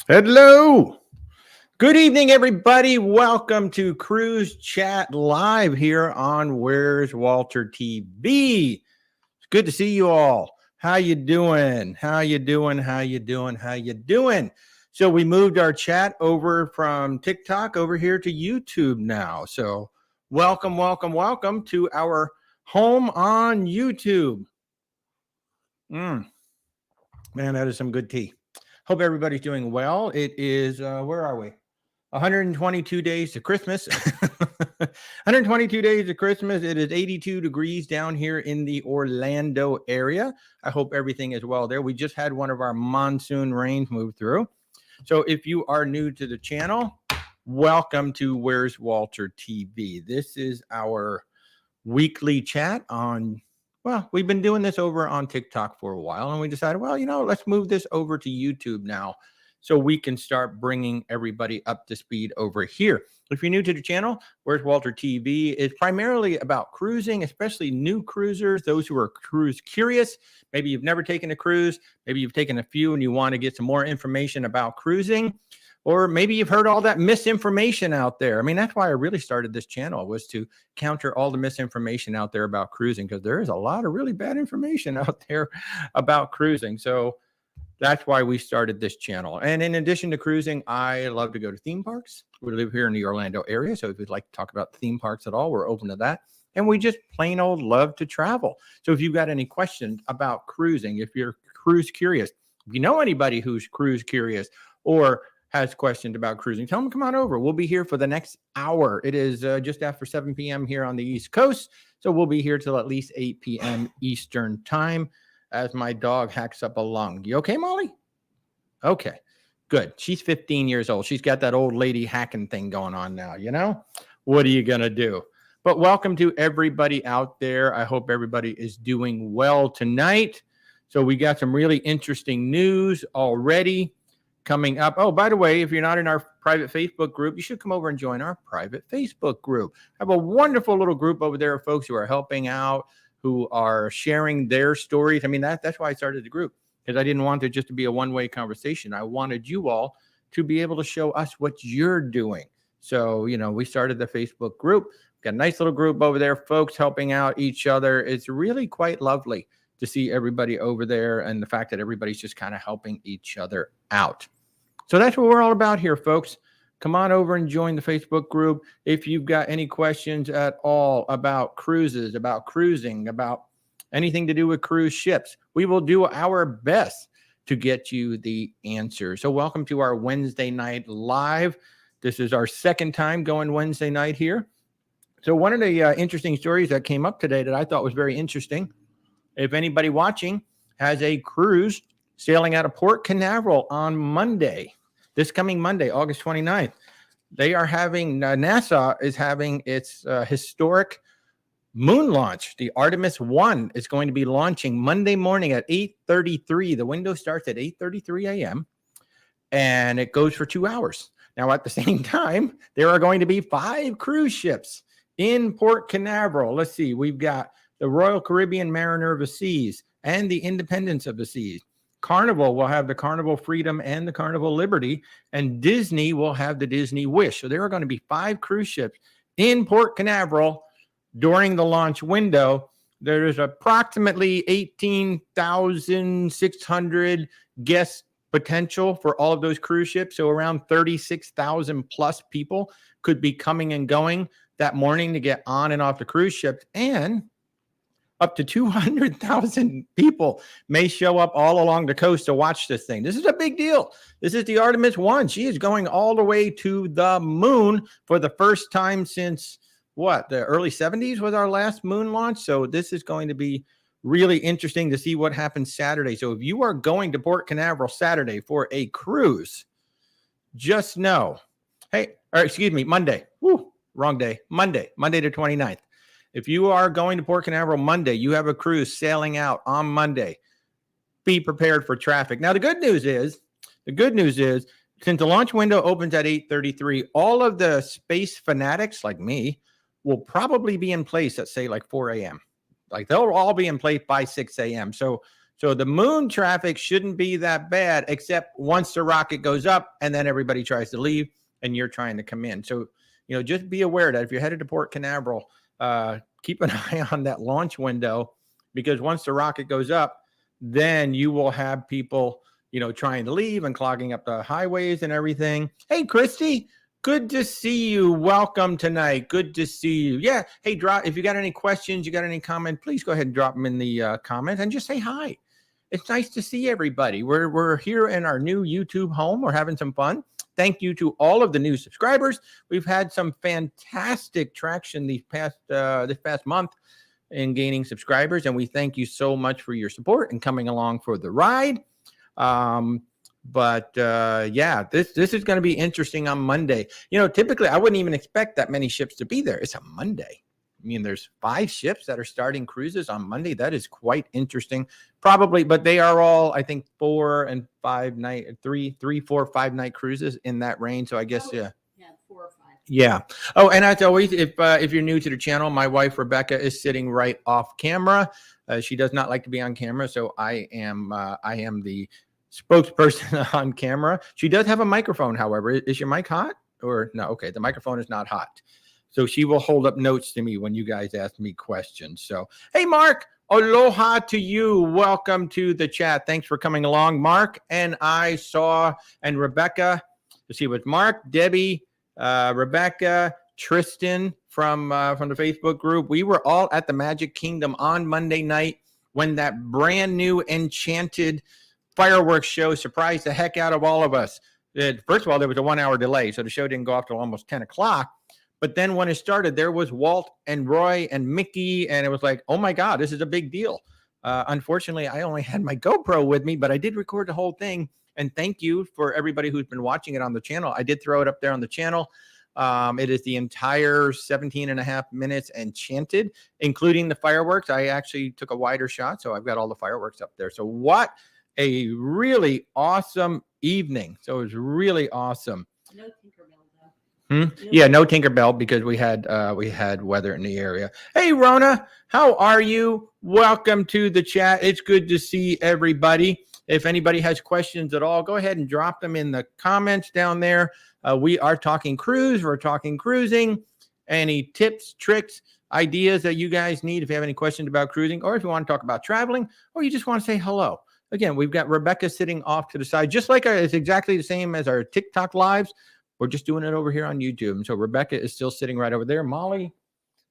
Hello. Good evening, everybody. Welcome to Cruise Chat Live here on Where's Walter TV. It's good to see you all. How you doing? How you doing? How you doing? How you doing? So we moved our chat over from TikTok over here to YouTube now. So welcome to our home on YouTube. Man, that is some good tea. Hope everybody's doing well. It is, where are we? 122 days to Christmas. 122 days to Christmas. It is 82 degrees down here in the Orlando area. I hope everything is well there. We just had one of our monsoon rains move through. So if you are new to the channel, welcome to Where's Walter TV. This is our weekly chat on, well, we've been doing this over on TikTok for a while, and we decided, well, let's move this over to YouTube now so we can start bringing everybody up to speed over here. If you're new to the channel, Where's Walter TV is primarily about cruising, especially new cruisers, those who are cruise curious. Maybe you've never taken a cruise, maybe you've taken a few and you want to get some more information about cruising, or maybe you've heard all that misinformation out there. I mean, that's why I really started this channel, was to counter all the misinformation out there about cruising, because there is a lot of really bad information out there about cruising. So that's why we started this channel. And in addition to cruising, I love to go to theme parks. We live here in the Orlando area, so if you'd like to talk about theme parks at all, we're open to that. And we just plain old love to travel. So if you've got any questions about cruising, if you're cruise curious, if you know anybody who's cruise curious or has questions about cruising, tell them to come on over. We'll be here for the next hour. It is just after 7 p.m. here on the East Coast. So we'll be here till at least 8 p.m. Eastern time as my dog hacks up a lung. You okay, Molly? Okay, good. She's 15 years old. She's got that old lady hacking thing going on now, What are you going to do? But welcome to everybody out there. I hope everybody is doing well tonight. So we got some really interesting news already coming up. Oh, by the way, if you're not in our private Facebook group, you should come over and join our private Facebook group. I have a wonderful little group over there of folks who are helping out, who are sharing their stories. I mean, that's why I started the group, because I didn't want it just to be a one-way conversation. I wanted you all to be able to show us what you're doing. So, we started the Facebook group. Got a nice little group over there, folks helping out each other. It's really quite lovely to see everybody over there, and the fact that everybody's just kind of helping each other out. So that's what we're all about here, folks. Come on over and join the Facebook group. If you've got any questions at all about cruises, about cruising, about anything to do with cruise ships, we will do our best to get you the answer. So welcome to our Wednesday night live. This is our second time going Wednesday night here. So one of the interesting stories that came up today that I thought was very interesting, if anybody watching has a cruise sailing out of Port Canaveral on Monday, this coming Monday, August 29th, they are having, NASA is having its historic moon launch. The Artemis 1 is going to be launching Monday morning at 8:33. The window starts at 8:33 a.m. and it goes for 2 hours. Now, at the same time, there are going to be 5 cruise ships in Port Canaveral. Let's see, we've got the Royal Caribbean Mariner of the Seas and the Independence of the Seas. Carnival will have the Carnival Freedom and the Carnival Liberty, and Disney will have the Disney Wish. So there are going to be 5 cruise ships in Port Canaveral during the launch window. There's approximately 18,600 guest potential for all of those cruise ships. So around 36,000 plus people could be coming and going that morning to get on and off the cruise ships, and up to 200,000 people may show up all along the coast to watch this thing. This is a big deal. This is the Artemis 1. She is going all the way to the moon for the first time since, the early 70s was our last moon launch. So this is going to be really interesting to see what happens Saturday. So if you are going to Port Canaveral Saturday for a cruise, just know, Monday. Wrong day. Monday the 29th. If you are going to Port Canaveral Monday, you have a cruise sailing out on Monday, be prepared for traffic. Now, the good news is, since the launch window opens at 8:33, all of the space fanatics like me will probably be in place at, say, like 4 a.m. Like, they'll all be in place by 6 a.m. So So the moon traffic shouldn't be that bad, except once the rocket goes up and then everybody tries to leave and you're trying to come in. So, just be aware that if you're headed to Port Canaveral, keep an eye on that launch window, because once the rocket goes up, then you will have people, trying to leave and clogging up the highways and everything. Hey, Christy, good to see you. Welcome tonight. Good to see you. Yeah. Hey, if you got any questions, you got any comment, please go ahead and drop them in the comments and just say hi. It's nice to see everybody. We're here in our new YouTube home. We're having some fun. Thank you to all of the new subscribers. We've had some fantastic traction this past month in gaining subscribers, and we thank you so much for your support and coming along for the ride. Yeah, this is going to be interesting on Monday. Typically I wouldn't even expect that many ships to be there. It's a Monday. I mean, there's 5 ships that are starting cruises on Monday. That is quite interesting. Probably, but they are all, I think, 4 and 5 night, 3, 4, 5 night cruises in that range. So I guess, yeah, 4 or 5. Yeah. Oh, and as always, if you're new to the channel, my wife Rebecca is sitting right off camera. She does not like to be on camera, so I am the spokesperson on camera. She does have a microphone, however. Is your mic hot or no? Okay, the microphone is not hot. So she will hold up notes to me when you guys ask me questions. So, hey, Mark, aloha to you. Welcome to the chat. Thanks for coming along, Mark. And and Rebecca, let's see, it was Mark, Debbie, Rebecca, Tristan from the Facebook group. We were all at the Magic Kingdom on Monday night when that brand new enchanted fireworks show surprised the heck out of all of us. First of all, there was a 1-hour delay, so the show didn't go off till almost 10 o'clock. But then when it started, there was Walt and Roy and Mickey, and it was like, oh my God, this is a big deal. Unfortunately, I only had my GoPro with me, but I did record the whole thing. And thank you for everybody who's been watching it on the channel. I did throw it up there on the channel. It is the entire 17 and a half minutes enchanted, including the fireworks. I actually took a wider shot, so I've got all the fireworks up there. So what a really awesome evening. So it was really awesome. No Tinkerbell, though. Yeah, no Tinkerbell because we had weather in the area. Hey, Rona, how are you? Welcome to the chat. It's good to see everybody. If anybody has questions at all, go ahead and drop them in the comments down there. We are talking cruise. We're talking cruising. Any tips, tricks, ideas that you guys need if you have any questions about cruising, or if you want to talk about traveling, or you just want to say hello. Again, we've got Rebecca sitting off to the side, just like it's exactly the same as our TikTok lives. We're just doing it over here on YouTube. And so Rebecca is still sitting right over there. Molly,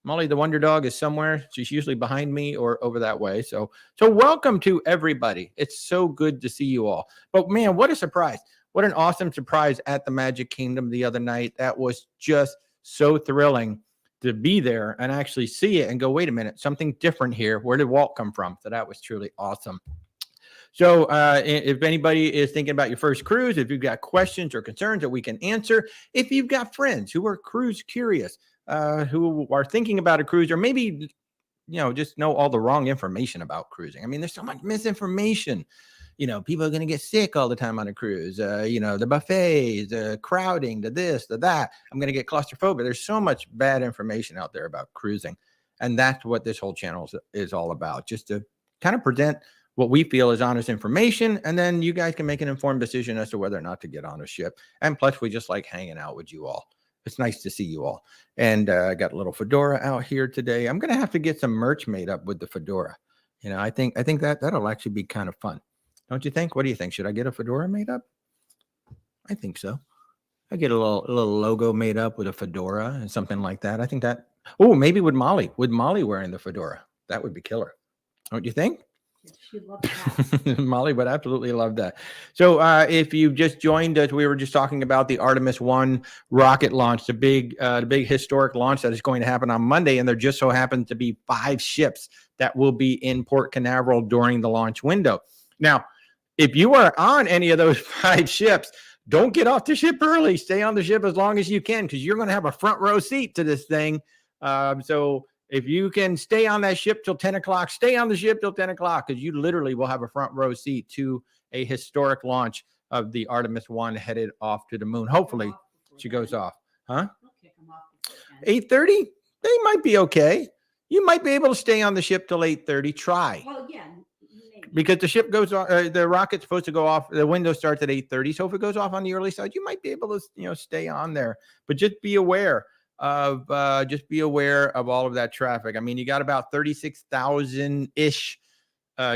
the Wonder Dog, is somewhere. She's usually behind me or over that way. So welcome to everybody. It's so good to see you all. But man, what a surprise. What an awesome surprise at the Magic Kingdom the other night. That was just so thrilling to be there and actually see it and go, wait a minute, something different here. Where did Walt come from? So that was truly awesome. So if anybody is thinking about your first cruise, if you've got questions or concerns that we can answer, if you've got friends who are cruise curious, who are thinking about a cruise, or maybe, just know all the wrong information about cruising. I mean, there's so much misinformation. People are going to get sick all the time on a cruise. The buffets, the crowding, the this, the that. I'm going to get claustrophobic. There's so much bad information out there about cruising. And that's what this whole channel is all about, just to kind of present what we feel is honest information, and then you guys can make an informed decision as to whether or not to get on a ship. And plus, we just like hanging out with you all. It's nice to see you all. And I got a little fedora out here today. I'm going to have to get some merch made up with the fedora. I think that'll actually be kind of fun. Don't you think? What do you think? Should I get a fedora made up? I think so. I get a little logo made up with a fedora and something like that. I think that. Oh, maybe with Molly wearing the fedora. That would be killer. Don't you think? She'd love that. Molly would absolutely love that. So if you just joined us, we were just talking about the Artemis 1 rocket launch, the big historic launch that is going to happen on Monday. And there just so happens to be 5 ships that will be in Port Canaveral during the launch window. Now, if you are on any of those 5 ships, don't get off the ship early. Stay on the ship as long as you can, because you're going to have a front row seat to this thing. So if you can stay on that ship till 10 o'clock, stay on the ship till 10 o'clock, because you literally will have a front row seat to a historic launch of the Artemis 1 headed off to the moon. Hopefully she goes off. Huh? 8:30? They might be okay. You might be able to stay on the ship till 8:30. Try. Well, yeah, because the ship goes off, the rocket's supposed to go off. The window starts at 8:30. So if it goes off on the early side, you might be able to, stay on there. But just be aware of all of that traffic. I mean, you got about 36,000 ish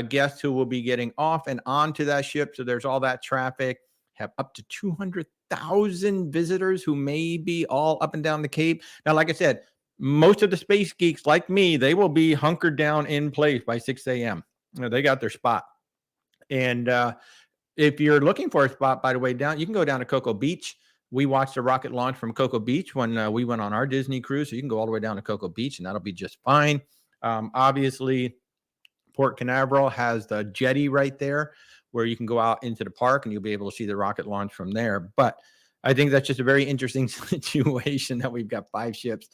guests who will be getting off and onto that ship. So there's all that traffic. Have up to 200,000 visitors who may be all up and down the Cape. Now, like I said, most of the space geeks like me, they will be hunkered down in place by 6 a.m. They got their spot. And if you're looking for a spot, by the way, you can go down to Cocoa Beach. We watched a rocket launch from Cocoa Beach when we went on our Disney cruise. So you can go all the way down to Cocoa Beach and that'll be just fine. Obviously, Port Canaveral has the jetty right there where you can go out into the park and you'll be able to see the rocket launch from there. But I think that's just a very interesting situation that we've got 5 ships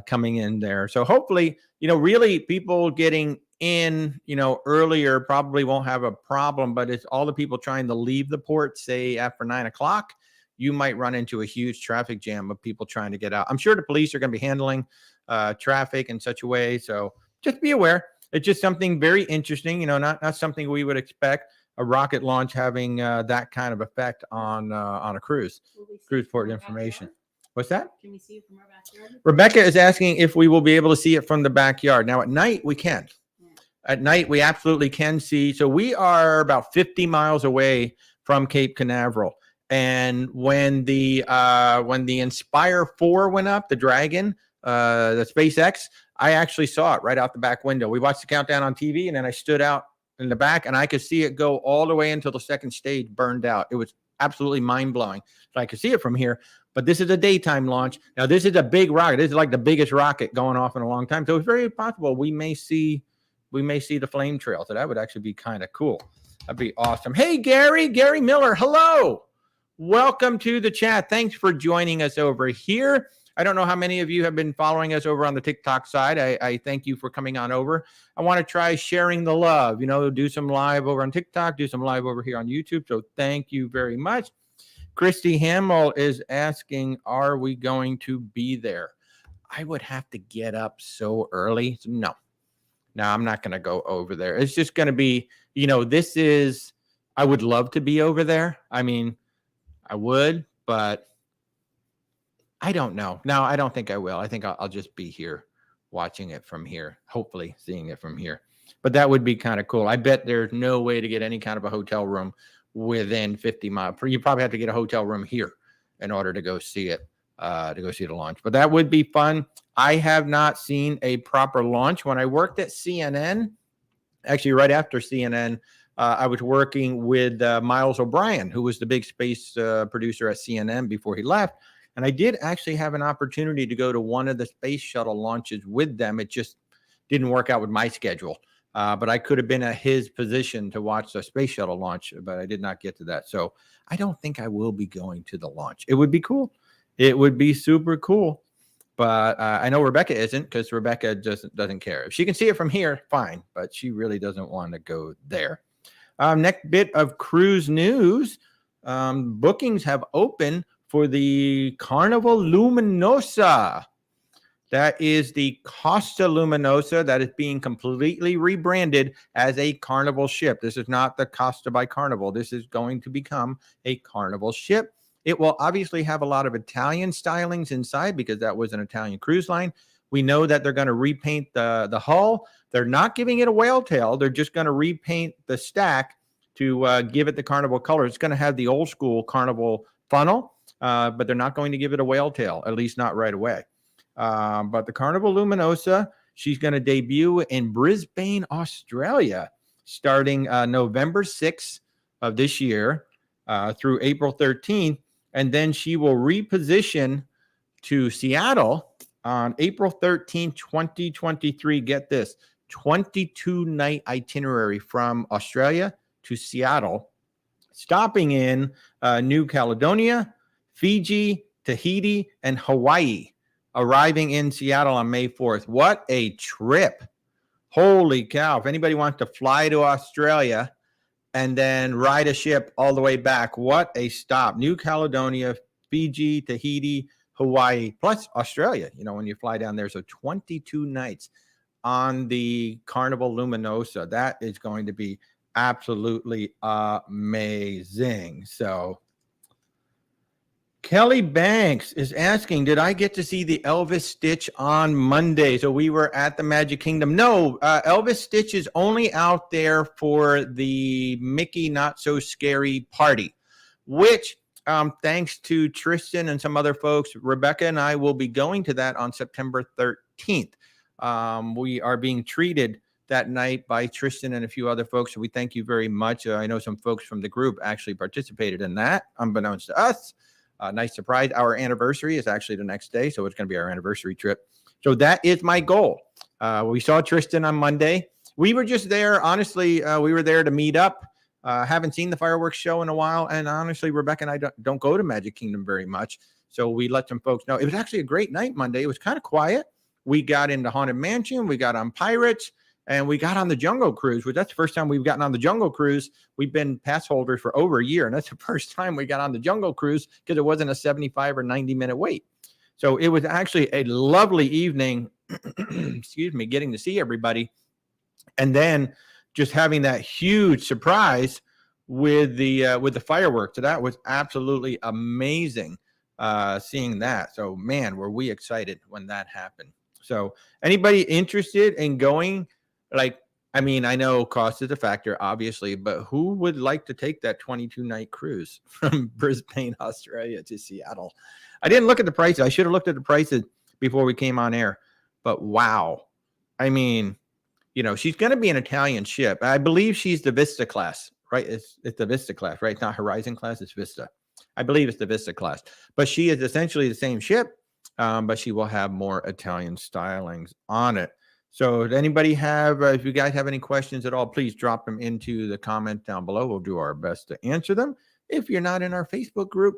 coming in there. So hopefully, really people getting in, earlier probably won't have a problem, but it's all the people trying to leave the port, say after 9 o'clock, you might run into a huge traffic jam of people trying to get out. I'm sure the police are going to be handling traffic in such a way. So just be aware. It's just something very interesting, not something we would expect a rocket launch having that kind of effect on a cruise port information. What's that? Can we see it from our backyard? Rebecca is asking if we will be able to see it from the backyard. Now, at night, we can. At night, we absolutely can see. So we are about 50 miles away from Cape Canaveral. And when the Inspire 4 went up, the Dragon, the SpaceX, I actually saw it right out the back window. We watched the countdown on TV, and then I stood out in the back, and I could see it go all the way until the second stage burned out. It was absolutely mind-blowing. So I could see it from here. But this is a daytime launch. Now, this is a big rocket. This is like the biggest rocket going off in a long time. So it's very possible we may see the flame trail. So that would actually be kind of cool. That'd be awesome. Hey, Gary Miller. Hello. Welcome to the chat. Thanks for joining us over here. I don't know how many of you have been following us over on the TikTok side. I thank you for coming on over. I want to try sharing the love, do some live over on TikTok, do some live over here on YouTube. So thank you very much. Christy Hamill is asking, are we going to be there? I would have to get up so early. No, I'm not going to go over there. It's just going to be, I would love to be over there. I mean, I would, but I don't know. No, I don't think I will. I think I'll just be here watching it from here, hopefully seeing it from here. But that would be kind of cool. I bet there's no way to get any kind of a hotel room within 50 miles. You probably have to get a hotel room here in order to go see it, the launch. But that would be fun. I have not seen a proper launch. When I worked at CNN, actually right after CNN, I was working with Miles O'Brien, who was the big space producer at CNN before he left. And I did actually have an opportunity to go to one of the space shuttle launches with them. It just didn't work out with my schedule. But I could have been at his position to watch the space shuttle launch, but I did not get to that. So I don't think I will be going to the launch. It would be cool. It would be super cool. But I know Rebecca isn't, because Rebecca doesn't care. If she can see it from here, fine. But she really doesn't want to go there. Next bit of cruise news. Bookings have opened for the Carnival Luminosa. That is the Costa Luminosa that is being completely rebranded as a Carnival ship. This is not the Costa by Carnival. This is going to become a Carnival ship. It will obviously have a lot of Italian stylings inside because that was an Italian cruise line. We know that they're going to repaint the hull. They're not giving it a whale tail. They're just going to repaint the stack to give it the Carnival color. It's going to have the old school Carnival funnel, but they're not going to give it a whale tail, at least not right away. But the Carnival Luminosa, she's going to debut in Brisbane, Australia, starting November 6th of this year through April 13th. And then she will reposition to Seattle on April 13th, 2023. Get this, 22-night itinerary from Australia to Seattle, stopping in New Caledonia, Fiji, Tahiti, and Hawaii, arriving in Seattle on May 4th. What a trip. Holy cow. If anybody wants to fly to Australia and then ride a ship all the way back, what a stop. New Caledonia, Fiji, Tahiti, Hawaii, plus Australia, when you fly down there. So 22 nights on the Carnival Luminosa. That is going to be absolutely amazing. So Kelly Banks is asking, did I get to see the Elvis Stitch on Monday? So we were at the Magic Kingdom. No, Elvis Stitch is only out there for the Mickey Not So Scary party, which thanks to Tristan and some other folks, Rebecca and I will be going to that on September 13th. We are being treated that night by Tristan and a few other folks. So we thank you very much. I know some folks from the group actually participated in that, unbeknownst to us. Nice surprise. Our anniversary is actually the next day, so it's going to be our anniversary trip. So that is my goal. We saw Tristan on Monday. We were just there. Honestly, we were there to meet up. Haven't seen the fireworks show in a while. And honestly, Rebecca and I don't go to Magic Kingdom very much. So we let some folks know. It was actually a great night Monday. It was kind of quiet. We got into Haunted Mansion. We got on Pirates. And we got on the Jungle Cruise, which that's the first time we've gotten on the Jungle Cruise. We've been pass holders for over a year. And that's the first time we got on the Jungle Cruise because it wasn't a 75 or 90-minute wait. So it was actually a lovely evening, excuse me, getting to see everybody. And then just having that huge surprise with the fireworks. So that was absolutely amazing seeing that. So, man, were we excited when that happened. So anybody interested in going? Like, I mean, I know cost is a factor, obviously, but who would like to take that 22-night cruise from Brisbane, Australia to Seattle? I didn't look at the prices. I should have looked at the prices before we came on air. But wow. I mean, you know, she's going to be an Italian ship. I believe she's the Vista class, right? It's the Vista class, right? It's not Horizon class. It's Vista. I believe it's the Vista class. But she is essentially the same ship, but she will have more Italian stylings on it. So does anybody have, if you guys have any questions at all, please drop them into the comment down below. We'll do our best to answer them. If you're not in our Facebook group,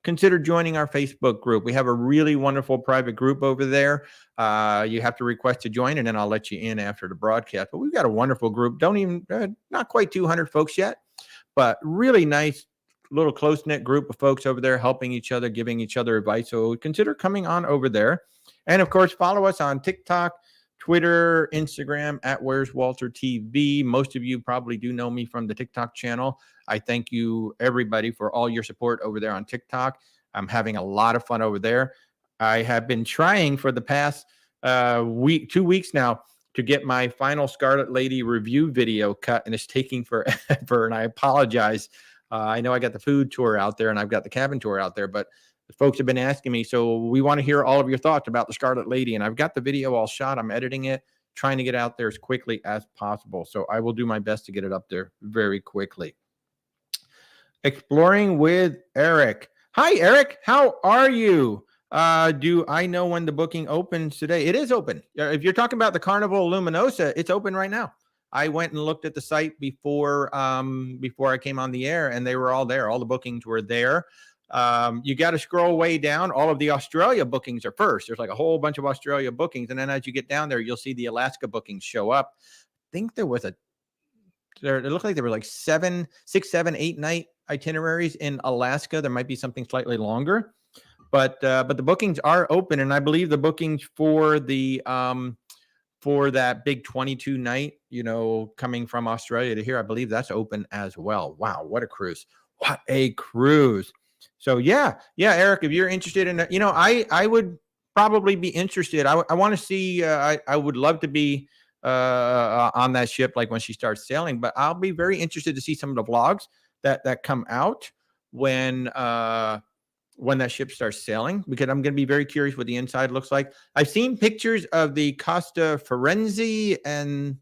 consider joining our Facebook group. We have a really wonderful private group over there. You have to request to join, and then I'll let you in after the broadcast. But we've got a wonderful group. Don't even, not quite 200 folks yet, but really nice little close-knit group of folks over there helping each other, giving each other advice. So consider coming on over there. And, of course, follow us on TikTok, Twitter, Instagram at whereswaltertv. Most of you probably do know me from the TikTok channel. I thank you, everybody, for all your support over there on TikTok. I'm having a lot of fun over there. I have been trying for the past 2 weeks now to get my final Scarlet Lady review video cut, and it's taking forever, and I apologize. I know I got the food tour out there, and I've got the cabin tour out there, but folks have been asking me, so we want to hear all of your thoughts about the Scarlet Lady, and I've got the video all shot. I'm editing it, trying to get out there as quickly as possible. So I will do my best to get it up there very quickly. Exploring with Eric. Hi, Eric. How are you? Do I know when the booking opens today? It is open. If you're talking about the Carnival Luminosa, it's open right now. I went and looked at the site before I came on the air, and they were all there. All the bookings were there. You got to scroll way down. All of the Australia bookings are first. There's like a whole bunch of Australia bookings. And then as you get down there, you'll see the Alaska bookings show up. I think it looked like there were like 6, 7, 8 night itineraries in Alaska. There might be something slightly longer, but the bookings are open. And I believe the bookings for that big 22 night, you know, coming from Australia to here, I believe that's open as well. Wow. What a cruise. What a cruise. So yeah, Eric, if you're interested in it, you know, I would probably be interested. I want to see, I would love to be on that ship, like when she starts sailing, but I'll be very interested to see some of the vlogs that come out when that ship starts sailing, because I'm going to be very curious what the inside looks like. I've seen pictures of the Costa Firenze and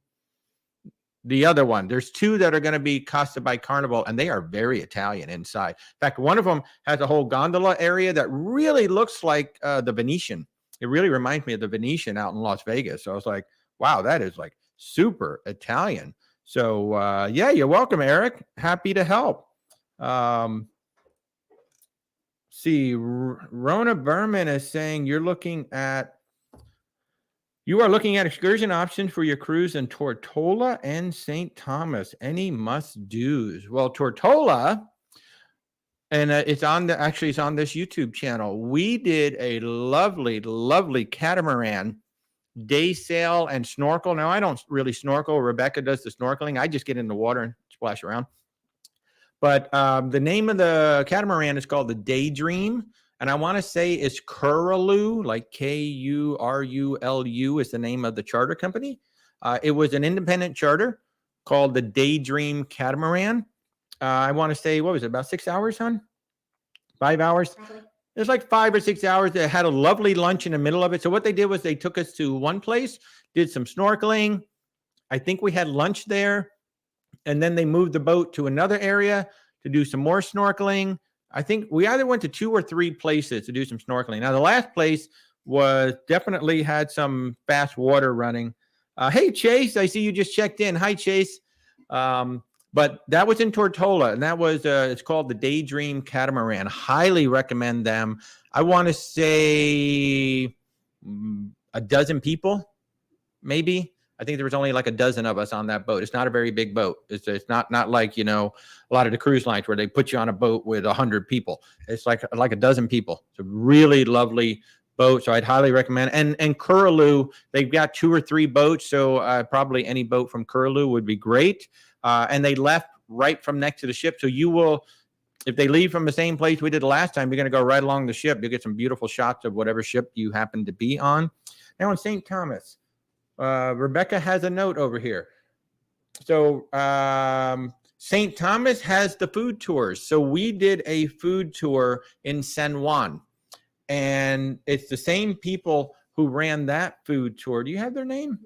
the other one. There's 2 that are going to be Costa by Carnival, and they are very Italian inside. In fact, one of them has a whole gondola area that really looks like the Venetian. It really reminds me of the Venetian out in Las Vegas. So I was like, wow, that is like super Italian. So yeah, you're welcome, Eric. Happy to help. See, Rona Berman is saying you are looking at excursion options for your cruise in Tortola and St. Thomas. Any must-dos? Well, Tortola, and it's on this YouTube channel. We did a lovely, lovely catamaran day sail and snorkel. Now, I don't really snorkel. Rebecca does the snorkeling. I just get in the water and splash around. But the name of the catamaran is called the Daydream. And I want to say it's Curlew, like Kurulu is the name of the charter company. It was an independent charter called the Daydream Catamaran. I want to say, what was it, about 6 hours, hon? 5 hours? Probably. It was like 5 or 6 hours. They had a lovely lunch in the middle of it. So what they did was they took us to one place, did some snorkeling. I think we had lunch there. And then they moved the boat to another area to do some more snorkeling. I think we either went to 2 or 3 places to do some snorkeling. Now, the last place was definitely had some fast water running. Hey, Chase, I see you just checked in. Hi, Chase. But that was in Tortola, and that was, it's called the Daydream Catamaran. Highly recommend them. I want to say a dozen people, maybe. I think there was only like a dozen of us on that boat. It's not a very big boat. It's not like, you know, a lot of the cruise lines where they put you on a boat with 100 people. It's like a dozen people. It's a really lovely boat. So I'd highly recommend. And Curlew, they've got 2 or 3 boats. So probably any boat from Curlew would be great. And they left right from next to the ship. So you will, if they leave from the same place we did last time, you're going to go right along the ship. You'll get some beautiful shots of whatever ship you happen to be on. Now in St. Thomas, Rebecca has a note over here. So St. Thomas has the food tours. So we did a food tour in San Juan. And it's the same people who ran that food tour. Do you have their name?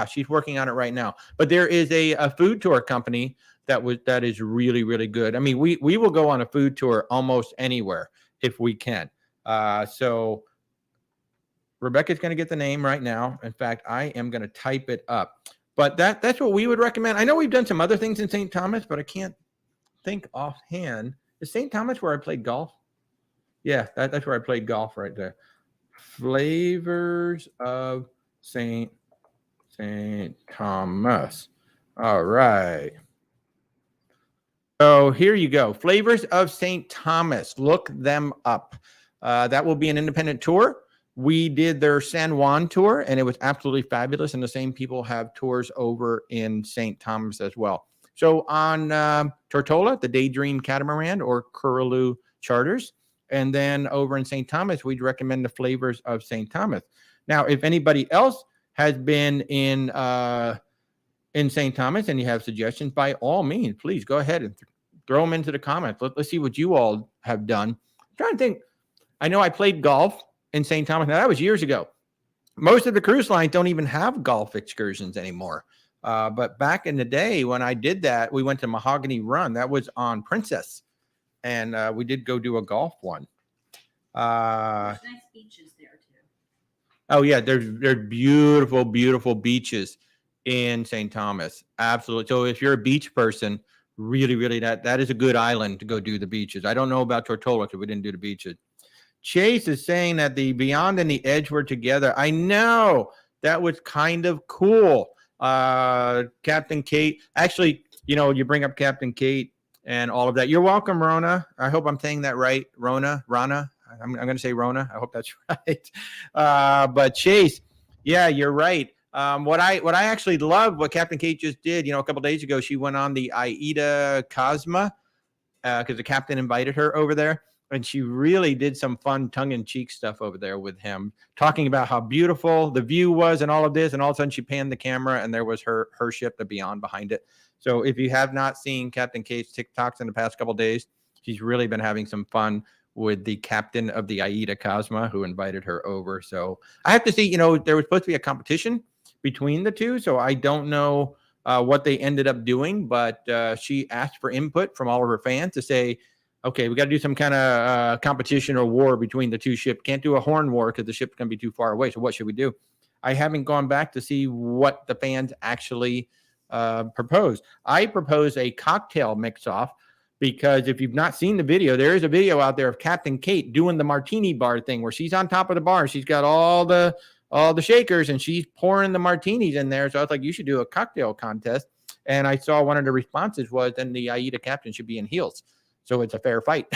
She's working on it right now. But there is a food tour company that is really, really good. I mean, we will go on a food tour almost anywhere if we can. So Rebecca's going to get the name right now. In fact, I am going to type it up. But that's what we would recommend. I know we've done some other things in St. Thomas, but I can't think offhand. Is St. Thomas where I played golf? Yeah, that's where I played golf right there. Flavors of St. Thomas. All right. So here you go. Flavors of St. Thomas. Look them up. That will be an independent tour. We did their San Juan tour, and it was absolutely fabulous. And the same people have tours over in St. Thomas as well. So on Tortola, the Daydream Catamaran or Curlew charters. And then over in St. Thomas, we'd recommend the Flavors of St. Thomas. Now, if anybody else has been in St. Thomas and you have suggestions, by all means, please go ahead and throw them into the comments. Let's see what you all have done. I'm trying to think. I know I played golf in St. Thomas. Now, that was years ago. Most of the cruise lines don't even have golf excursions anymore. But back in the day when I did that, we went to Mahogany Run. That was on Princess. And we did go do a golf one. There's nice beaches there, too. Oh, yeah. There's beautiful, beautiful beaches in St. Thomas. Absolutely. So if you're a beach person, really, really, that is a good island to go do the beaches. I don't know about Tortola because we didn't do the beaches. Chase is saying that the Beyond and the Edge were together. I know. That was kind of cool. Captain Kate. Actually, you know, you bring up Captain Kate and all of that. You're welcome, Rona. I hope I'm saying that right. Rana. I'm going to say Rona. I hope that's right. But Chase, yeah, you're right. What I actually love what Captain Kate just did, you know, a couple days ago, she went on the Aida Cosma because the captain invited her over there. And she really did some fun tongue-in-cheek stuff over there with him, talking about how beautiful the view was and all of this. And all of a sudden she panned the camera and there was her ship, the Beyond, behind it. So if you have not seen Captain Kate's TikToks in the past couple of days, she's really been having some fun with the captain of the Aida Cosma who invited her over. So I have to see, you know, there was supposed to be a competition between the two. So I don't know what they ended up doing, but she asked for input from all of her fans to say, okay, we got to do some kind of competition or war between the two ships. Can't do a horn war because the ship's going to be too far away. So what should we do? I haven't gone back to see what the fans actually proposed. I propose a cocktail mix-off because if you've not seen the video, there is a video out there of Captain Kate doing the martini bar thing where she's on top of the bar. She's got all the shakers and she's pouring the martinis in there. So I was like, you should do a cocktail contest. And I saw one of the responses was then the Aida captain should be in heels. So it's a fair fight.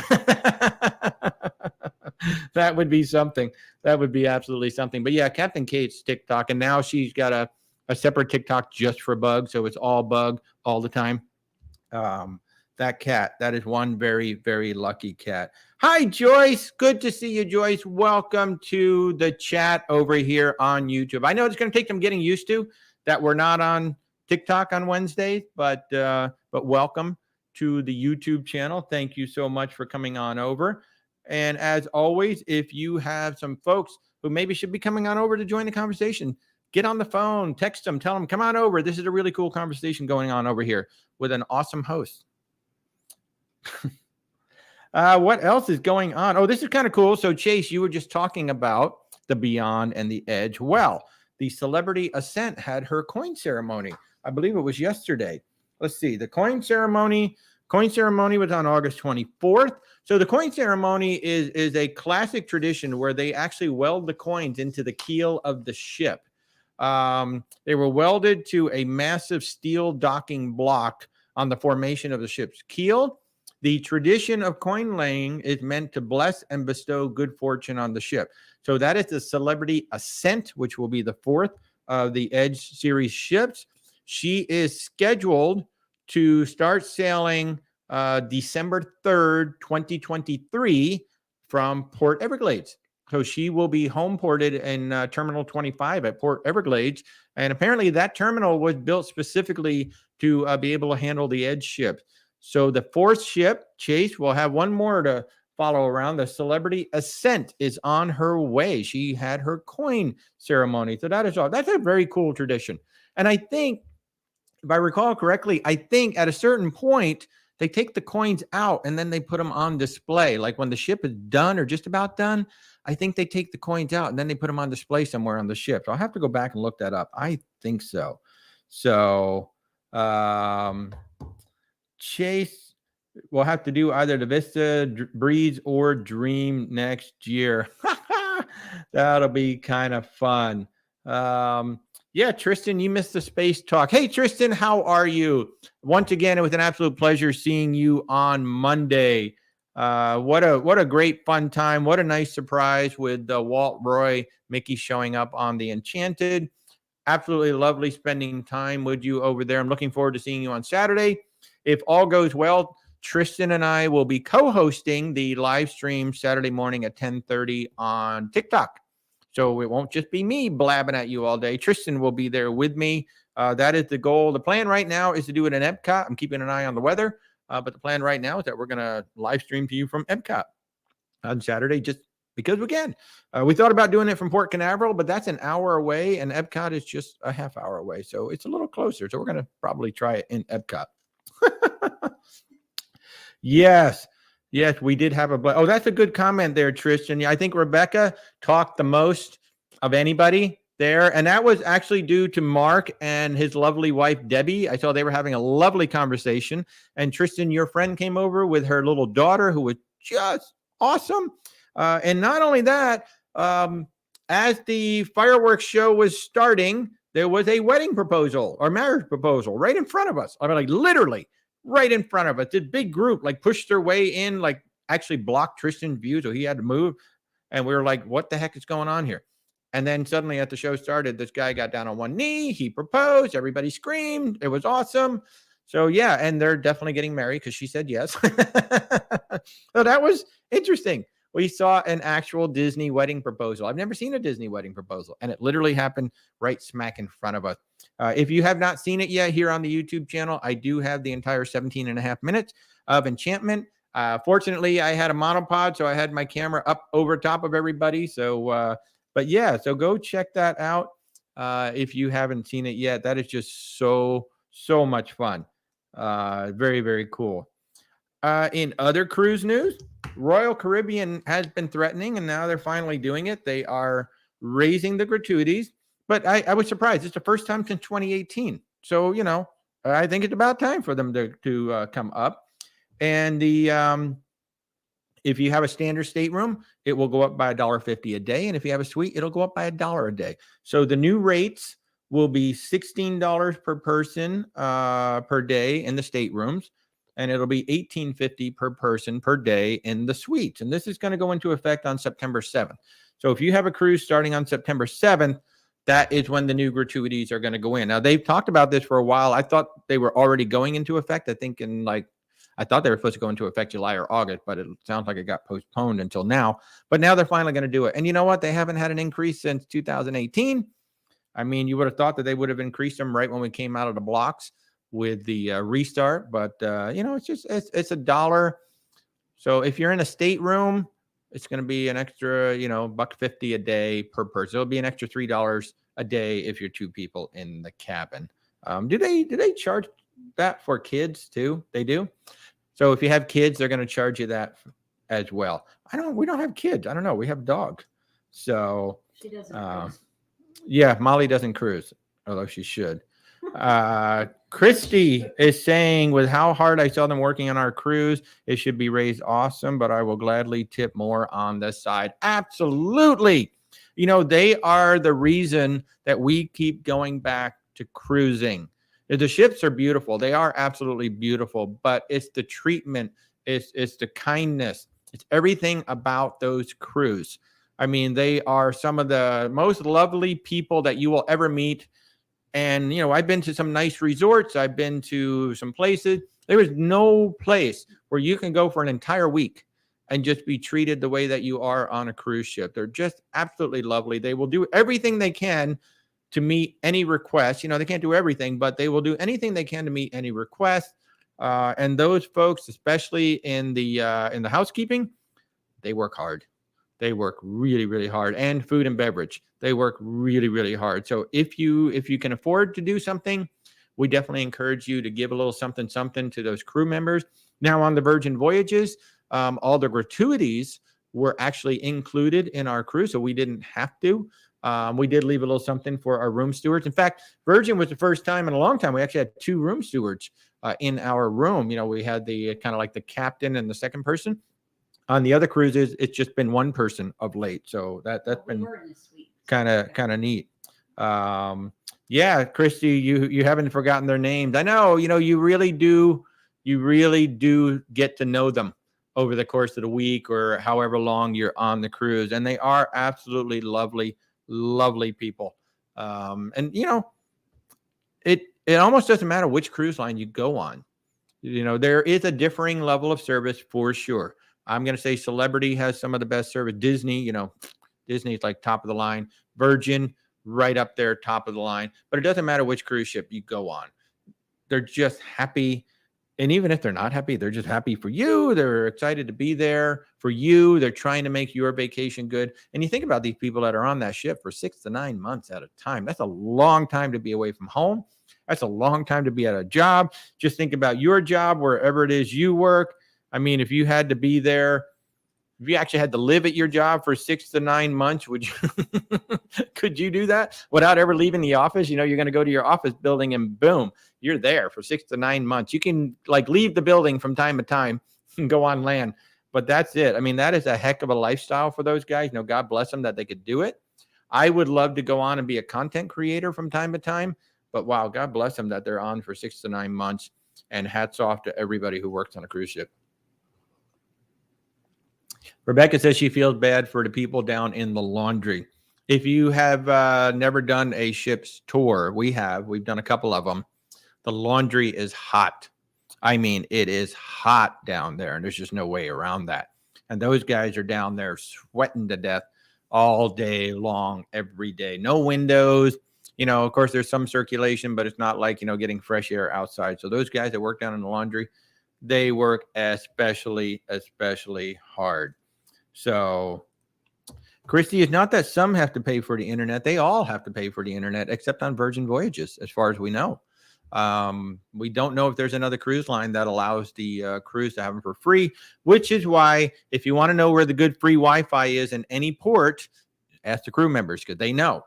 That would be something. That would be absolutely something. But yeah, Captain Kate's TikTok, and now she's got a separate TikTok just for Bug, so it's all Bug all the time. That cat, that is one very, very lucky cat. Hi, Joyce. Good to see you, Joyce. Welcome to the chat over here on YouTube. I know it's going to take some getting used to that we're not on TikTok on Wednesdays, but welcome to the YouTube channel. Thank you so much for coming on over. And as always, if you have some folks who maybe should be coming on over to join the conversation, get on the phone, text them, tell them, come on over. This is a really cool conversation going on over here with an awesome host. What else is going on? Oh, this is kind of cool. So, Chase, you were just talking about the Beyond and the Edge. Well, the Celebrity Ascent had her coin ceremony. I believe it was yesterday. Let's see. The coin ceremony was on August 24th. So the coin ceremony is a classic tradition where they actually weld the coins into the keel of the ship. They were welded to a massive steel docking block on the formation of the ship's keel. The tradition of coin laying is meant to bless and bestow good fortune on the ship. So that is the Celebrity Ascent, which will be the fourth of the Edge series ships. She is scheduled to start sailing December 3rd, 2023 from Port Everglades. So she will be home ported in Terminal 25 at Port Everglades. And apparently that terminal was built specifically to be able to handle the Edge ship. So the fourth ship, Chase, will have one more to follow around. The Celebrity Ascent is on her way. She had her coin ceremony. So that is all. That's a very cool tradition. And I think, if I recall correctly, I think at a certain point, they take the coins out and then they put them on display. Like when the ship is done or just about done, I think they take the coins out and then they put them on display somewhere on the ship. So I'll have to go back and look that up. I think so. So, Chase will have to do either the Vista, Breeze, or Dream next year. That'll be kind of fun. Yeah, Tristan, you missed the space talk. Hey, Tristan, how are you? Once again, it was an absolute pleasure seeing you on Monday. What a great fun time. What a nice surprise with Walt, Roy, Mickey showing up on the Enchanted. Absolutely lovely spending time with you over there. I'm looking forward to seeing you on Saturday. If all goes well, Tristan and I will be co-hosting the live stream Saturday morning at 10:30 on TikTok. So it won't just be me blabbing at you all day. Tristan will be there with me. That is the goal. The plan right now is to do it in Epcot. I'm keeping an eye on the weather. But the plan right now is that we're going to live stream to you from Epcot on Saturday just because we can. We thought about doing it from Port Canaveral, but that's an hour away, and Epcot is just a half hour away. So it's a little closer. So we're going to probably try it in Epcot. Yes, we did have oh, that's a good comment there, Tristan. Yeah, I think Rebecca talked the most of anybody there, and that was actually due to Mark and his lovely wife Debbie. I saw they were having a lovely conversation, and Tristan, your friend, came over with her little daughter, who was just awesome. And not only that, as the fireworks show was starting, there was a wedding proposal or marriage proposal right in front of us. I mean, like literally right in front of us. This big group like pushed their way in, like actually blocked Tristan's view, so he had to move. And we were like, what the heck is going on here? And then suddenly at the show started, this guy got down on one knee. He proposed. Everybody screamed. It was awesome. So, yeah, and they're definitely getting married because she said yes. So that was interesting. We saw an actual Disney wedding proposal. I've never seen a Disney wedding proposal, and it literally happened right smack in front of us. If you have not seen it yet here on the YouTube channel, I do have the entire 17 and a half minutes of enchantment. Fortunately, I had a monopod, so I had my camera up over top of everybody. So, but yeah, so go check that out if you haven't seen it yet. That is just so much fun. Very, very cool. In other cruise news, Royal Caribbean has been threatening, and now they're finally doing it. They are raising the gratuities, but I was surprised. It's the first time since 2018. So, you know, I think it's about time for them to come up. And the if you have a standard stateroom, it will go up by $1.50 a day. And if you have a suite, it'll go up by $1 a day. So the new rates will be $16 per person per day in the staterooms, and it'll be $18.50 per person per day in the suites. And this is going to go into effect on September 7th. So if you have a cruise starting on September 7th, that is when the new gratuities are going to go in. Now, they've talked about this for a while. I thought they were already going into effect. I thought they were supposed to go into effect July or August, but it sounds like it got postponed until now. But now they're finally going to do it. And you know what? They haven't had an increase since 2018. I mean, you would have thought that they would have increased them right when we came out of the blocks with the restart. But, it's $1. So if you're in a stateroom, it's going to be an extra, $1.50 a day per person. It'll be an extra $3 a day if you're 2 people in the cabin. Do they charge that for kids too? They do. So if you have kids, they're going to charge you that as well. We don't have kids. I don't know. We have a dog. So She doesn't. yeah, Molly doesn't cruise, although she should. Christy is saying, with how hard I saw them working on our cruise, it should be raised awesome, but I will gladly tip more on this side. Absolutely. They are the reason that we keep going back to cruising. The ships are beautiful. They are absolutely beautiful, but it's the treatment. It's the kindness. It's everything about those crews. I mean, they are some of the most lovely people that you will ever meet. And, I've been to some nice resorts. I've been to some places. There is no place where you can go for an entire week and just be treated the way that you are on a cruise ship. They're just absolutely lovely. They will do everything they can to meet any request. They can't do everything, but they will do anything they can to meet any request. And those folks, especially in the housekeeping, they work hard. They work really, really hard. And food and beverage, they work really, really hard. So if you can afford to do something, we definitely encourage you to give a little something to those crew members. Now, on the Virgin voyages, all the gratuities were actually included in our cruise, so we didn't have to. We did leave a little something for our room stewards. In fact, Virgin was the first time in a long time we actually had 2 room stewards in our room. We had the kind of like the captain and the second person. On the other cruises, it's just been one person of late. So that's been kind of neat. Yeah, Christy, you haven't forgotten their names. I know, you really do get to know them over the course of the week or however long you're on the cruise. And they are absolutely lovely, lovely people. And it almost doesn't matter which cruise line you go on. There is a differing level of service for sure. I'm going to say Celebrity has some of the best service. Disney, Disney's like top of the line. Virgin, right up there, top of the line. But it doesn't matter which cruise ship you go on. They're just happy. And even if they're not happy, they're just happy for you. They're excited to be there for you. They're trying to make your vacation good. And you think about these people that are on that ship for 6 to 9 months at a time. That's a long time to be away from home. That's a long time to be at a job. Just think about your job, wherever it is you work. I mean, if you had to be there, if you actually had to live at your job for 6 to 9 months, could you do that without ever leaving the office? You're going to go to your office building and boom, you're there for 6 to 9 months. You can leave the building from time to time and go on land, but that's it. I mean, that is a heck of a lifestyle for those guys. God bless them that they could do it. I would love to go on and be a content creator from time to time, but wow, God bless them that they're on for 6 to 9 months, and hats off to everybody who works on a cruise ship. Rebecca says she feels bad for the people down in the laundry. If you have never done a ship's tour, we've done a couple of them. The laundry is hot. I mean, it is hot down there, and there's just no way around that. And those guys are down there sweating to death all day long, every day. No windows. Of course, there's some circulation, but it's not like, getting fresh air outside. So those guys that work down in the laundry, they work especially hard. So, Christy, it's not that some have to pay for the internet. They all have to pay for the internet, except on Virgin voyages, as far as we know. We don't know if there's another cruise line that allows the cruise to have them for free, which is why if you want to know where the good free Wi-Fi is in any port, ask the crew members, because they know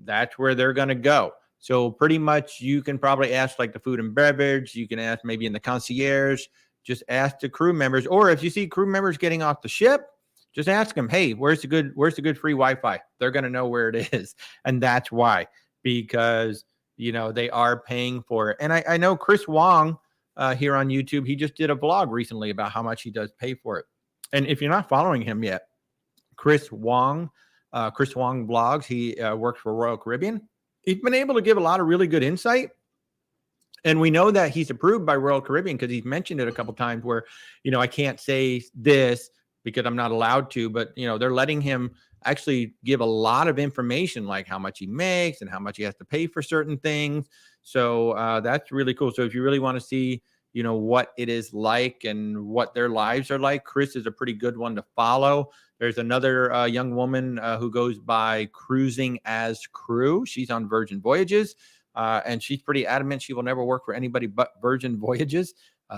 that's where they're going to go. So pretty much you can probably ask like the food and beverage. You can ask maybe in the concierge. Just ask the crew members. Or if you see crew members getting off the ship, just ask them, hey, where's the good free Wi-Fi? They're going to know where it is. And that's why, because, they are paying for it. And I know Chris Wong here on YouTube. He just did a vlog recently about how much he does pay for it. And if you're not following him yet, Chris Wong Blogs, he works for Royal Caribbean. He's been able to give a lot of really good insight. And we know that he's approved by Royal Caribbean because he's mentioned it a couple times where, I can't say this because I'm not allowed to, but, they're letting him actually give a lot of information, like how much he makes and how much he has to pay for certain things. So that's really cool. So if you really want to see, what it is like and what their lives are like, Chris is a pretty good one to follow. There's another young woman who goes by Cruising as Crew. She's on Virgin Voyages. And she's pretty adamant she will never work for anybody but Virgin Voyages.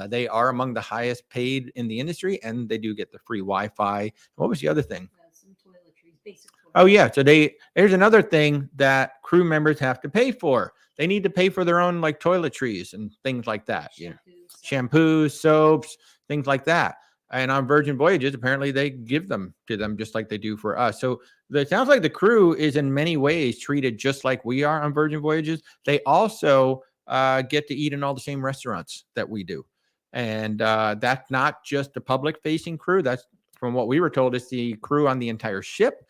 They are among the highest paid in the industry, and they do get the free Wi-Fi. What was the other thing? Some toiletries, basic toiletries. Oh, yeah. So there's another thing that crew members have to pay for. They need to pay for their own like toiletries and things like that. Shampoos, soaps, things like that. And on Virgin Voyages, apparently they give them to them just like they do for us. So it sounds like the crew is in many ways treated just like we are on Virgin Voyages. They also get to eat in all the same restaurants that we do. And that's not just the public-facing crew. That's, from what we were told, is the crew on the entire ship.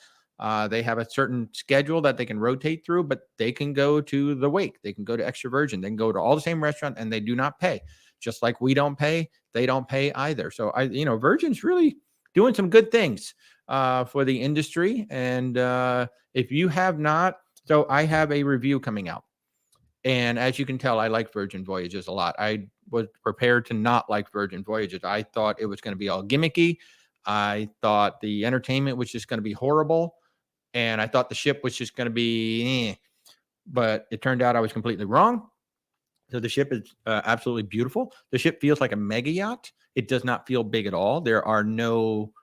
They have a certain schedule that they can rotate through, but they can go to the Wake. They can go to Extra Virgin. They can go to all the same restaurant, and they do not pay. Just like we don't pay, they don't pay either. So Virgin's really doing some good things for the industry. And if you have not, so I have a review coming out. And as you can tell, I like Virgin Voyages a lot. I was prepared to not like Virgin Voyages. I thought it was going to be all gimmicky. I thought the entertainment was just going to be horrible. And I thought the ship was just going to be, but it turned out I was completely wrong. So the ship is absolutely beautiful. The ship feels like a mega yacht. It does not feel big at all. There are no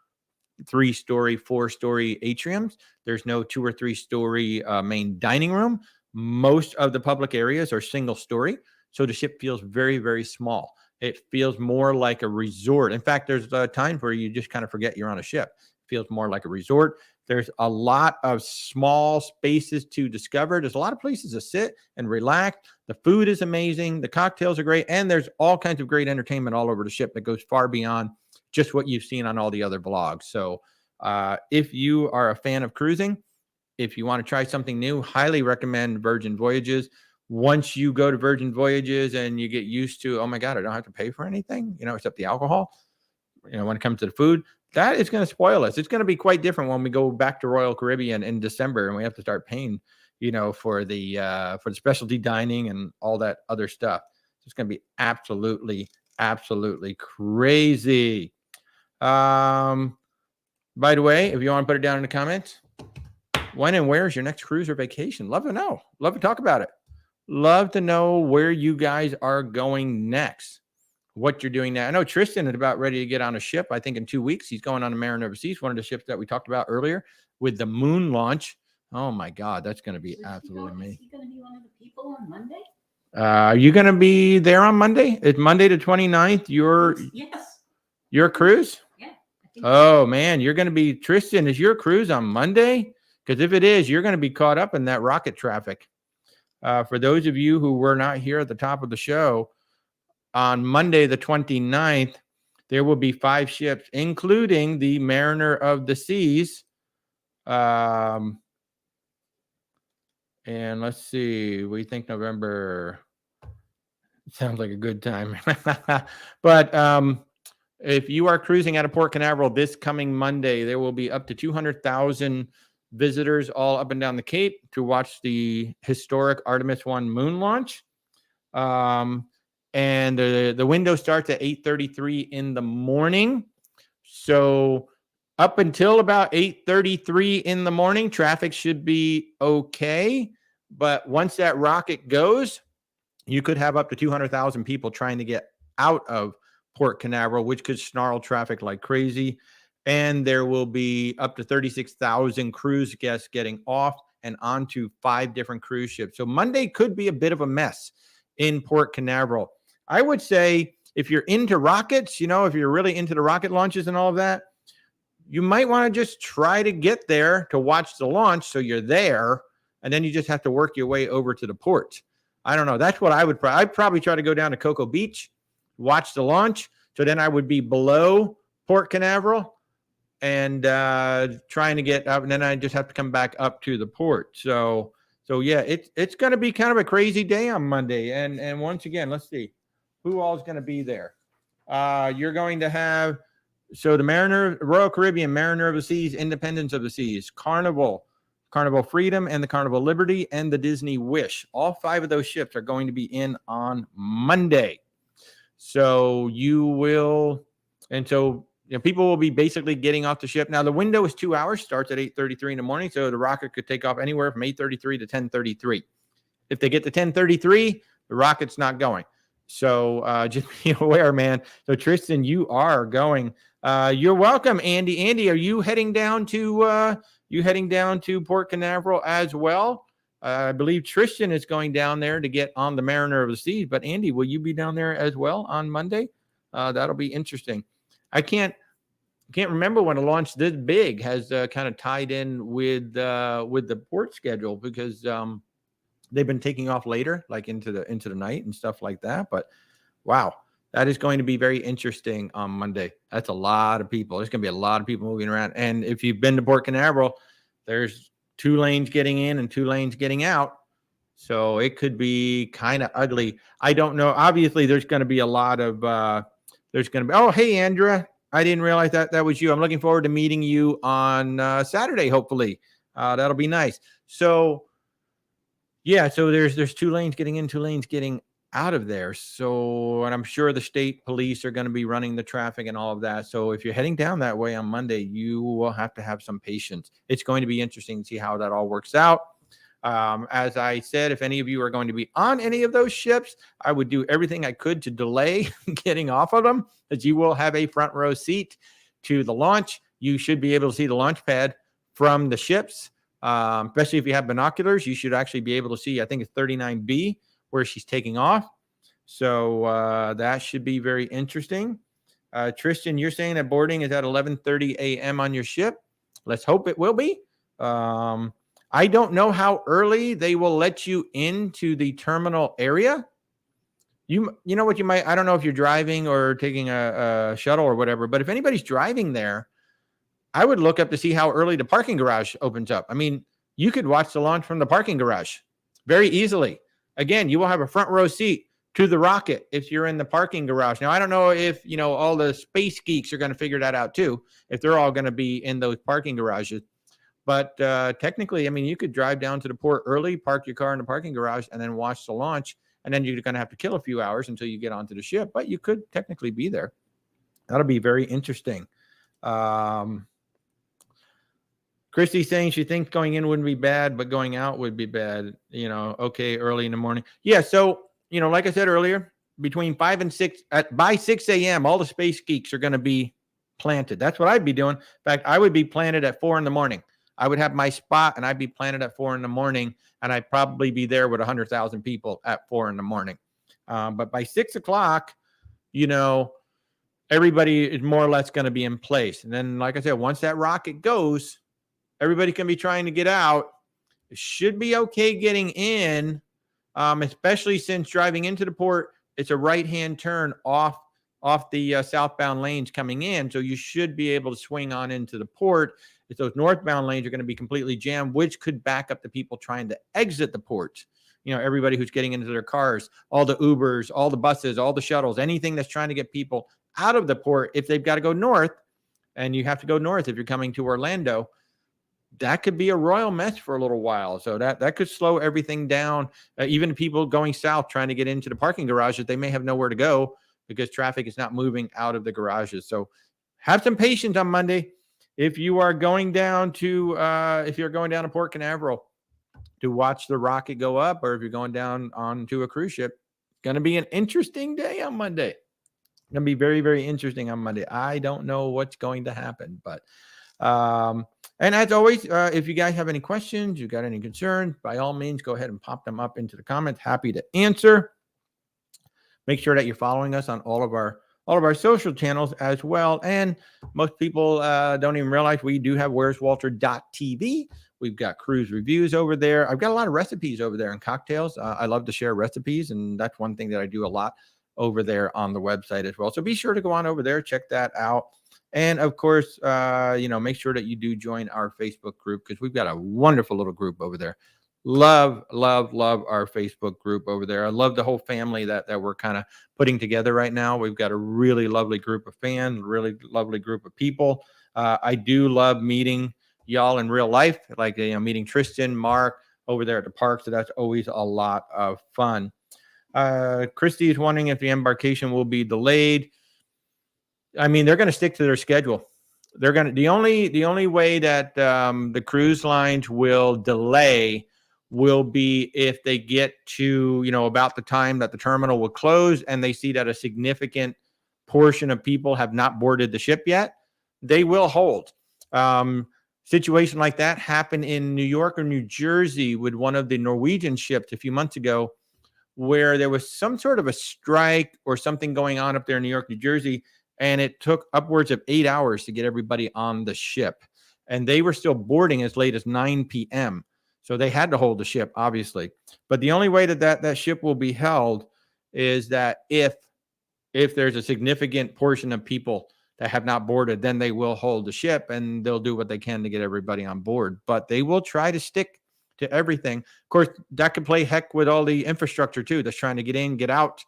3-story, 4-story atriums. There's no 2 or 3-story main dining room. Most of the public areas are single story. So the ship feels very, very small. It feels more like a resort. In fact, there's times where you just kind of forget you're on a ship. It feels more like a resort. There's a lot of small spaces to discover. There's a lot of places to sit and relax. The food is amazing. The cocktails are great. And there's all kinds of great entertainment all over the ship that goes far beyond just what you've seen on all the other vlogs. So if you are a fan of cruising, if you want to try something new, highly recommend Virgin Voyages. Once you go to Virgin Voyages and you get used to, oh my God, I don't have to pay for anything, except the alcohol, when it comes to the food, that is going to spoil us. It's going to be quite different when we go back to Royal Caribbean in December and we have to start paying, for the specialty dining and all that other stuff. It's going to be absolutely, absolutely crazy. By the way, if you want to put it down in the comments, when and where is your next cruise or vacation? Love to know. Love to talk about it. Love to know where you guys are going next, what you're doing now. I know Tristan is about ready to get on a ship. I think in 2 weeks, he's going on a Mariner Overseas, one of the ships that we talked about earlier with the moon launch. Oh my God, that's going to be absolutely amazing. Is he going to be one of the people on Monday? Are you going to be there on Monday? It's Monday the 29th. Your cruise? Yeah. Oh man, you're going to be, Tristan, is your cruise on Monday? Because if it is, you're going to be caught up in that rocket traffic. For those of you who were not here at the top of the show, on Monday, the 29th, there will be 5 ships, including the Mariner of the Seas. And let's see, we think November sounds like a good time. But if you are cruising out of Port Canaveral this coming Monday, there will be up to 200,000 visitors all up and down the Cape to watch the historic Artemis 1 moon launch. And the window starts at 8:33 in the morning. So up until about 8:33 in the morning, traffic should be okay. But once that rocket goes, you could have up to 200,000 people trying to get out of Port Canaveral, which could snarl traffic like crazy. And there will be up to 36,000 cruise guests getting off and onto 5 different cruise ships. So Monday could be a bit of a mess in Port Canaveral. I would say if you're into rockets, if you're really into the rocket launches and all of that, you might want to just try to get there to watch the launch so you're there, and then you just have to work your way over to the port. I don't know. That's what I would I'd probably try to go down to Cocoa Beach watch the launch. So then I would be below Port Canaveral and trying to get up, and then I just have to come back up to the port. So yeah, it's going to be kind of a crazy day on Monday. And once again, let's see who all is going to be there. You're going to have the Mariner, Royal Caribbean, Mariner of the Seas, Independence of the Seas, Carnival Freedom, and the Carnival Liberty, and the Disney Wish. All 5 of those ships are going to be in on Monday. So people will be basically getting off the ship. Now, the window is 2 hours, starts at 8:33 in the morning. So the rocket could take off anywhere from 8:33 to 10:33. If they get to 10:33, the rocket's not going. So just be aware, man. So Tristan, you are going. You're welcome, Andy. Andy, are you heading down to Port Canaveral as well? I believe Tristan is going down there to get on the Mariner of the Seas. But Andy, will you be down there as well on Monday? That'll be interesting. I can't remember when a launch this big has kind of tied in with the port schedule, because they've been taking off later, like into the night and stuff like that. But wow, that is going to be very interesting on Monday. That's a lot of people. There's going to be a lot of people moving around. And if you've been to Port Canaveral, there's 2 lanes getting in and 2 lanes getting out. So it could be kind of ugly. I don't know. Obviously, there's going to be a lot of oh, hey, Andrea. I didn't realize that was you. I'm looking forward to meeting you on Saturday, hopefully. That'll be nice. So yeah, so there's 2 lanes getting in, 2 lanes getting out of there. So, and I'm sure the state police are going to be running the traffic and all of that. So if you're heading down that way on Monday, you will have to have some patience. It's going to be interesting to see how that all works out. As I said, if any of you are going to be on any of those ships, I would do everything I could to delay getting off of them, as you will have a front row seat to the launch. You should be able to see the launch pad from the ships. Especially if you have binoculars, you should actually be able to see, I think it's 39B, where she's taking off. So that should be very interesting. Tristan, you're saying that boarding is at 11:30 a.m. on your ship. Let's hope it will be. I don't know how early they will let you into the terminal area. You know what you might, I don't know if you're driving or taking a shuttle or whatever, but if anybody's driving there, I would look up to see how early the parking garage opens up. I mean, you could watch the launch from the parking garage very easily. Again, you will have a front row seat to the rocket if you're in the parking garage. Now, I don't know if, all the space geeks are going to figure that out too, if they're all going to be in those parking garages. But technically, I mean, you could drive down to the port early, park your car in the parking garage, and then watch the launch. And then you're going to have to kill a few hours until you get onto the ship. But you could technically be there. That'll be very interesting. Christy's saying she thinks going in wouldn't be bad, but going out would be bad. Okay, early in the morning. Yeah, so, like I said earlier, between 5 and 6, by 6 a.m., all the space geeks are going to be planted. That's what I'd be doing. In fact, I would be planted at 4 in the morning. I would have my spot, and I'd be planted at 4 in the morning, and I'd probably be there with 100,000 people at 4 in the morning. But by 6 o'clock, everybody is more or less going to be in place. And then, like I said, once that rocket goes, everybody can be trying to get out. It should be okay getting in, especially since driving into the port, it's a right-hand turn off the southbound lanes coming in. So you should be able to swing on into the port. If those northbound lanes are going to be completely jammed, which could back up the people trying to exit the port. Everybody who's getting into their cars, all the Ubers, all the buses, all the shuttles, anything that's trying to get people out of the port. If they've got to go north, and you have to go north if you're coming to Orlando, that could be a royal mess for a little while. So that could slow everything down. Even people going south trying to get into the parking garages, they may have nowhere to go because traffic is not moving out of the garages. So have some patience on Monday. If you are going down to Port Canaveral to watch the rocket go up, or if you're going down onto a cruise ship, it's going to be an interesting day on Monday. It's going to be very, very interesting on Monday. I don't know what's going to happen, but and as always, if you guys have any questions, you got any concerns, by all means, go ahead and pop them up into the comments. Happy to answer. Make sure that you're following us on all of our social channels as well. And most people don't even realize we do have whereswalter.tv. We've got cruise reviews over there. I've got a lot of recipes over there and cocktails. I love to share recipes, and that's one thing that I do a lot. over there on the website as well. So be sure to go on over there, check that out. And of course, make sure that you do join our Facebook group, because we've got a wonderful little group over there. Love our Facebook group over there. I love the whole family that we're kind of putting together right now. We've got a really lovely group of fans, really lovely group of people. I do love meeting y'all in real life, like meeting Tristan, Mark over there at the park. So that's always a lot of fun. Christy is wondering if the embarkation will be delayed. I mean, they're going to stick to their schedule. They're going to, the only way that the cruise lines will delay will be if they get to, about the time that the terminal will close and they see that a significant portion of people have not boarded the ship yet. They will hold. Situation like that happened in New York or New Jersey with one of the Norwegian ships a few months ago, where there was some sort of a strike or something going on up there in New York, New Jersey, and it took upwards of 8 hours to get everybody on the ship. And they were still boarding as late as 9 p.m. So they had to hold the ship, obviously. But the only way that ship will be held is that if there's a significant portion of people that have not boarded, then they will hold the ship and they'll do what they can to get everybody on board. But they will try to stick to everything. Of course, that could play heck with all the infrastructure too, that's trying to get in, get out,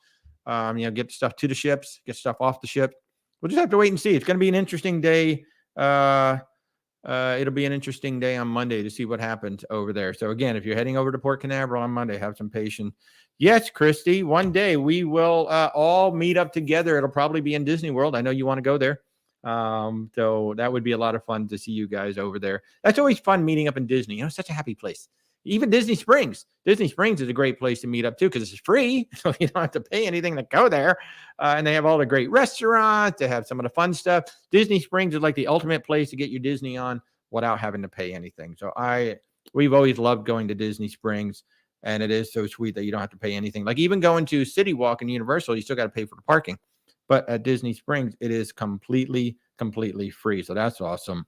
get stuff to the ships, get stuff off the ship. We'll just have to wait and see. It's going to be an interesting day. It'll be an interesting day on Monday to see what happens over there. So again, if you're heading over to Port Canaveral on Monday, have some patience. Yes, Christy, one day we will all meet up together. It'll probably be in Disney World. I know you want to go there. So that would be a lot of fun to see you guys over there. That's always fun meeting up in Disney. Such a happy place. Even Disney Springs. Disney Springs is a great place to meet up too, because it's free. So you don't have to pay anything to go there. And they have all the great restaurants. They have some of the fun stuff. Disney Springs is like the ultimate place to get your Disney on without having to pay anything. So we've always loved going to Disney Springs, and it is so sweet that you don't have to pay anything. Like even going to City Walk and Universal, you still got to pay for the parking. But at Disney Springs, it is completely free. So that's awesome.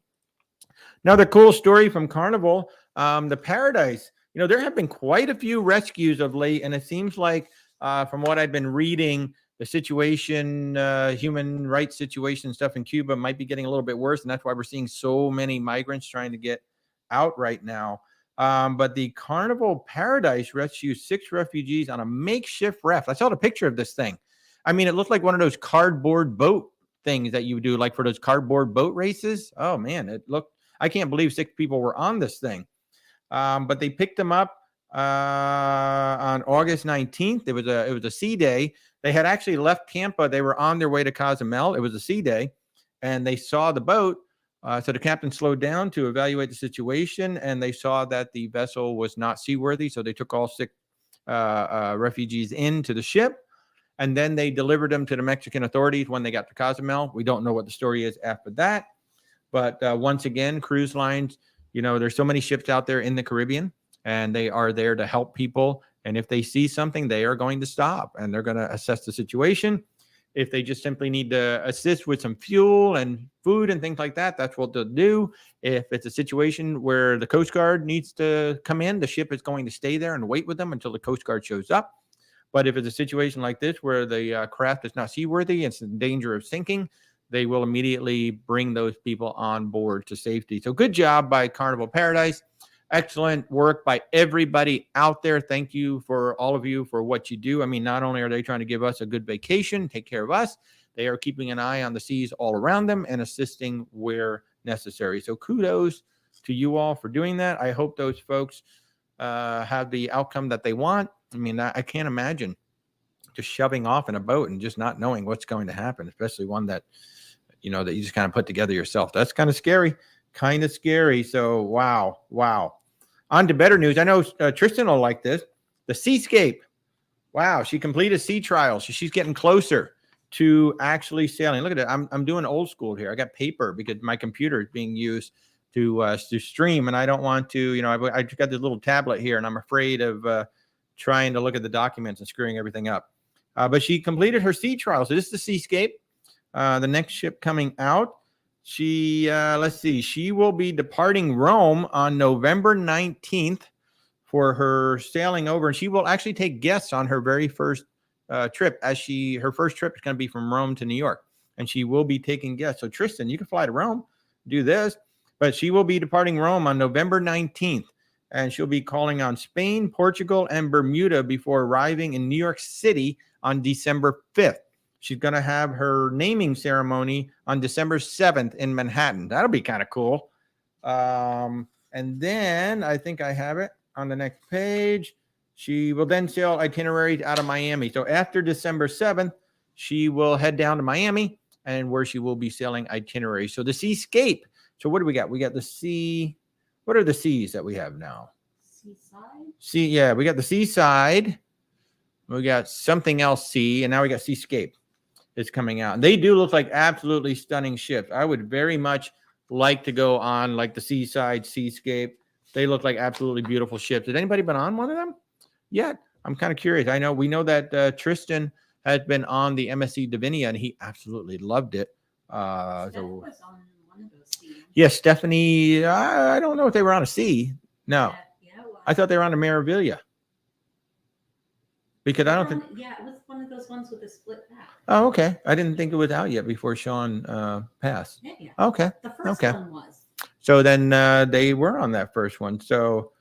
Another cool story from Carnival, the Paradise. There have been quite a few rescues of late, and it seems like from what I've been reading, the situation, human rights situation stuff in Cuba might be getting a little bit worse, and that's why we're seeing so many migrants trying to get out right now. But the Carnival Paradise rescued 6 refugees on a makeshift raft. I saw the picture of this thing. I mean, it looked like one of those cardboard boat things that you do, like for those cardboard boat races. Oh man, I can't believe 6 people were on this thing. But they picked them up on August 19th. It was a sea day. They had actually left Tampa. They were on their way to Cozumel. It was a sea day, and they saw the boat. So the captain slowed down to evaluate the situation, and they saw that the vessel was not seaworthy. So they took all 6 refugees into the ship, and then they delivered them to the Mexican authorities when they got to Cozumel. We don't know what the story is after that. But once again, cruise lines, there's so many ships out there in the Caribbean, and they are there to help people. And if they see something, they are going to stop, and they're going to assess the situation. If they just simply need to assist with some fuel and food and things like that, that's what they'll do. If it's a situation where the Coast Guard needs to come in, the ship is going to stay there and wait with them until the Coast Guard shows up. But if it's a situation like this where the craft is not seaworthy, it's in danger of sinking, they will immediately bring those people on board to safety. So good job by Carnival Paradise. Excellent work by everybody out there. Thank you for all of you for what you do. I mean, not only are they trying to give us a good vacation, take care of us, they are keeping an eye on the seas all around them and assisting where necessary. So kudos to you all for doing that. I hope those folks have the outcome that they want. I mean, I can't imagine just shoving off in a boat and just not knowing what's going to happen, especially one that, that you just kind of put together yourself. That's kind of scary. So, wow. On to better news. I know Tristan will like this. The Seascape. Wow, she completed sea trials. She's getting closer to actually sailing. Look at it. I'm doing old school here. I got paper because my computer is being used to stream, and I don't want to, I just got this little tablet here, and I'm afraid of trying to look at the documents and screwing everything up. But she completed her sea trial. So this is the Seascape. The next ship coming out. She, let's see, she will be departing Rome on November 19th for her sailing over. And she will actually take guests on her very first trip, as her first trip is going to be from Rome to New York, and she will be taking guests. So Tristan, you can fly to Rome, do this, but she will be departing Rome on November 19th, and she'll be calling on Spain, Portugal, and Bermuda before arriving in New York City on December 5th. She's going to have her naming ceremony on December 7th in Manhattan. That'll be kind of cool. And then I think I have it on the next page. She will then sail itineraries out of Miami. So after December 7th, she will head down to Miami, and where she will be sailing itineraries. So the Seascape. So what do we got? We got the sea. What are the seas that we have now? Seaside? Yeah, we got the Seaside. We got something else sea, and now we got Seascape. It's coming out. And they do look like absolutely stunning ships. I would very much like to go on like the Seaside, Seascape. They look like absolutely beautiful ships. Has anybody been on one of them yet? I'm kind of curious. We know that Tristan has been on the MSC Divinia, and he absolutely loved it. Steph was on one of those seas. Yes, Stephanie. I don't know if they were on a sea. No, Yeah, I thought they were on a Meraviglia. Because I don't think. Yeah, it was one of those ones with a split back. Oh, okay. I didn't think it was out yet before Sean passed. Yeah. Okay. The first one was. So then they were on that first one. So,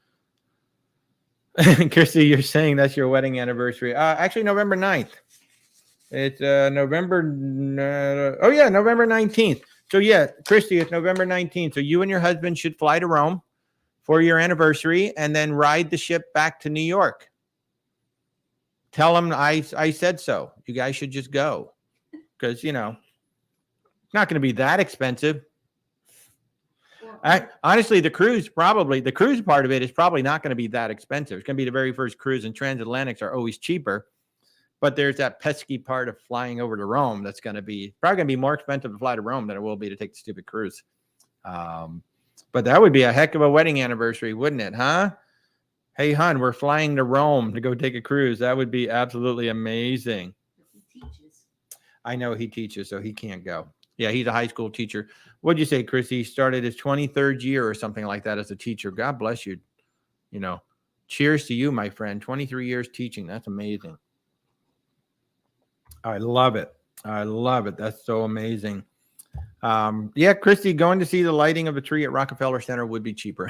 Christy, you're saying that's your wedding anniversary. Actually, November 9th. It's November 19th. So, yeah, Christy, it's November 19th. So you and your husband should fly to Rome for your anniversary and then ride the ship back to New York. Tell them I said so. You guys should just go because, it's not going to be that expensive. Honestly, the cruise part of it is probably not going to be that expensive. It's going to be the very first cruise, and transatlantics are always cheaper. But there's that pesky part of flying over to Rome that's going to be probably going to be more expensive to fly to Rome than it will be to take the stupid cruise. But that would be a heck of a wedding anniversary, wouldn't it, huh? Hey, hon, we're flying to Rome to go take a cruise. That would be absolutely amazing. He teaches. I know he teaches, so he can't go. Yeah, he's a high school teacher. What'd you say, Chris? He started his 23rd year or something like that as a teacher. God bless you. Cheers to you, my friend. 23 years teaching. That's amazing. I love it. I love it. That's so amazing. Yeah, Christy, going to see the lighting of a tree at Rockefeller Center would be cheaper.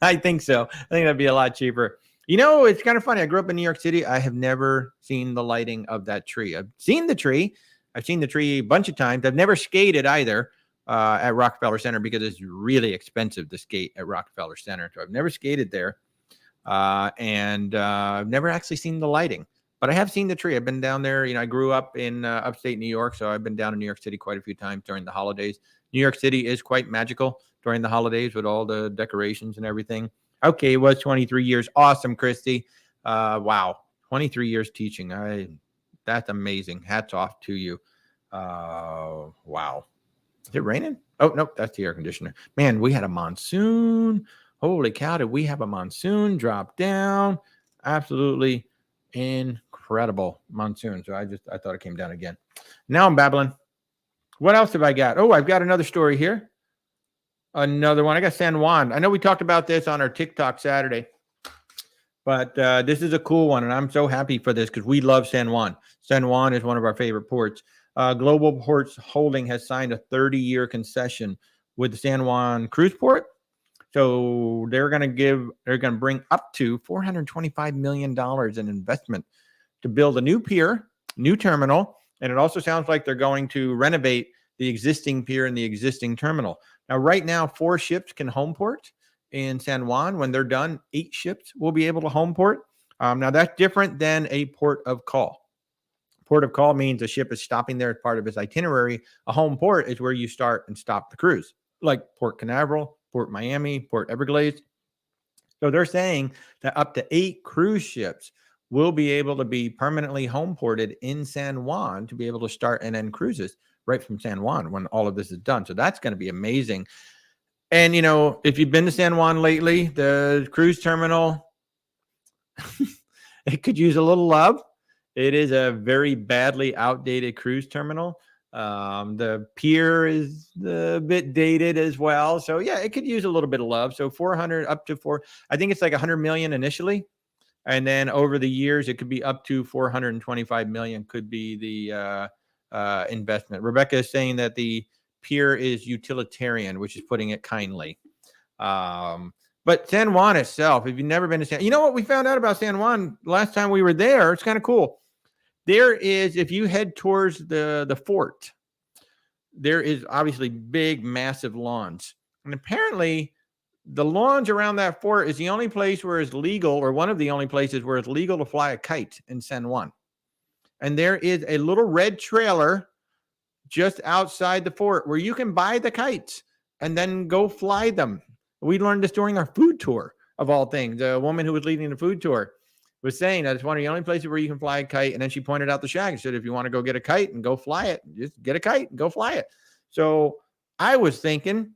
I think so. I think that'd be a lot cheaper. It's kind of funny. I grew up in New York City. I have never seen the lighting of that tree. I've seen the tree a bunch of times. I've never skated either at Rockefeller Center because it's really expensive to skate at Rockefeller Center. So I've never skated there. And I've never actually seen the lighting. But I have seen the tree. I've been down there. I grew up in upstate New York, so I've been down in New York City quite a few times during the holidays. New York City is quite magical during the holidays with all the decorations and everything. Okay, it was 23 years. Awesome, Christy. Wow, 23 years teaching. That's amazing. Hats off to you. Wow. Is it raining? Oh, nope, that's the air conditioner. Man, we had a monsoon. Holy cow, did we have a monsoon drop down? Absolutely incredible monsoon. So I thought it came down again. Now I'm babbling. What else have I got? Oh, I've got another story here. Another one. I got San Juan. I know we talked about this on our TikTok Saturday, but this is a cool one, and I'm so happy for this because we love San Juan. San Juan is one of our favorite ports. Global Ports Holding has signed a 30-year concession with the San Juan Cruise Port. So they're going to bring up to $425 million in investment to build a new pier, new terminal. And it also sounds like they're going to renovate the existing pier and the existing terminal. Now, right now, 4 ships can home port in San Juan. When they're done, 8 ships will be able to home port. Now, that's different than a port of call. Port of call means a ship is stopping there as part of its itinerary. A home port is where you start and stop the cruise, like Port Canaveral, Port Miami, Port Everglades. So they're saying that up to 8 cruise ships will be able to be permanently home ported in San Juan to be able to start and end cruises right from San Juan when all of this is done. So that's going to be amazing. And, if you've been to San Juan lately, the cruise terminal, it could use a little love. It is a very badly outdated cruise terminal. The pier is a bit dated as well. So yeah, it could use a little bit of love. So 400 up to 4, I think it's like 100 million initially. And then over the years, it could be up to 425 million could be the investment. Rebecca is saying that the pier is utilitarian, which is putting it kindly. But San Juan itself, if you've never been to you know what we found out about San Juan last time we were there? It's kind of cool. There is, if you head towards the fort, there is obviously big, massive lawns. And apparently the lawns around that fort is the only place where it's legal, or one of the only places where it's legal to fly a kite in San Juan. And there is a little red trailer just outside the fort where you can buy the kites and then go fly them. We learned this during our food tour, of all things. The woman who was leading the food tour was saying that it's one of the only places where you can fly a kite. And then she pointed out the shack and said, if you want to go get a kite and go fly it, just get a kite and go fly it. So I was thinking,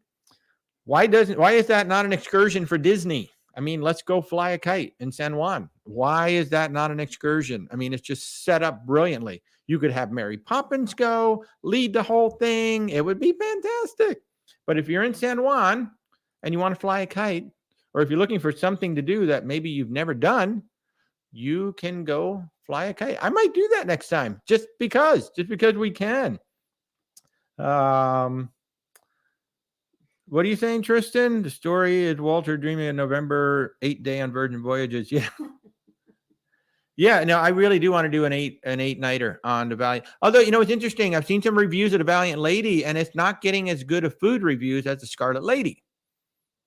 why is that not an excursion for Disney? I mean, let's go fly a kite in San Juan. Why is that not an excursion? I mean, it's just set up brilliantly. You could have Mary Poppins go lead the whole thing. It would be fantastic. But if you're in San Juan and you want to fly a kite, or if you're looking for something to do that maybe you've never done, you can go fly a kite. I might do that next time just because we can. What are you saying, Tristan? The story is Walter dreaming of November 8-day on Virgin Voyages. Yeah. Yeah, no, I really do want to do an eight nighter on the Valiant. Although, you know, it's interesting. I've seen some reviews of the Valiant Lady, and it's not getting as good of food reviews as the Scarlet Lady.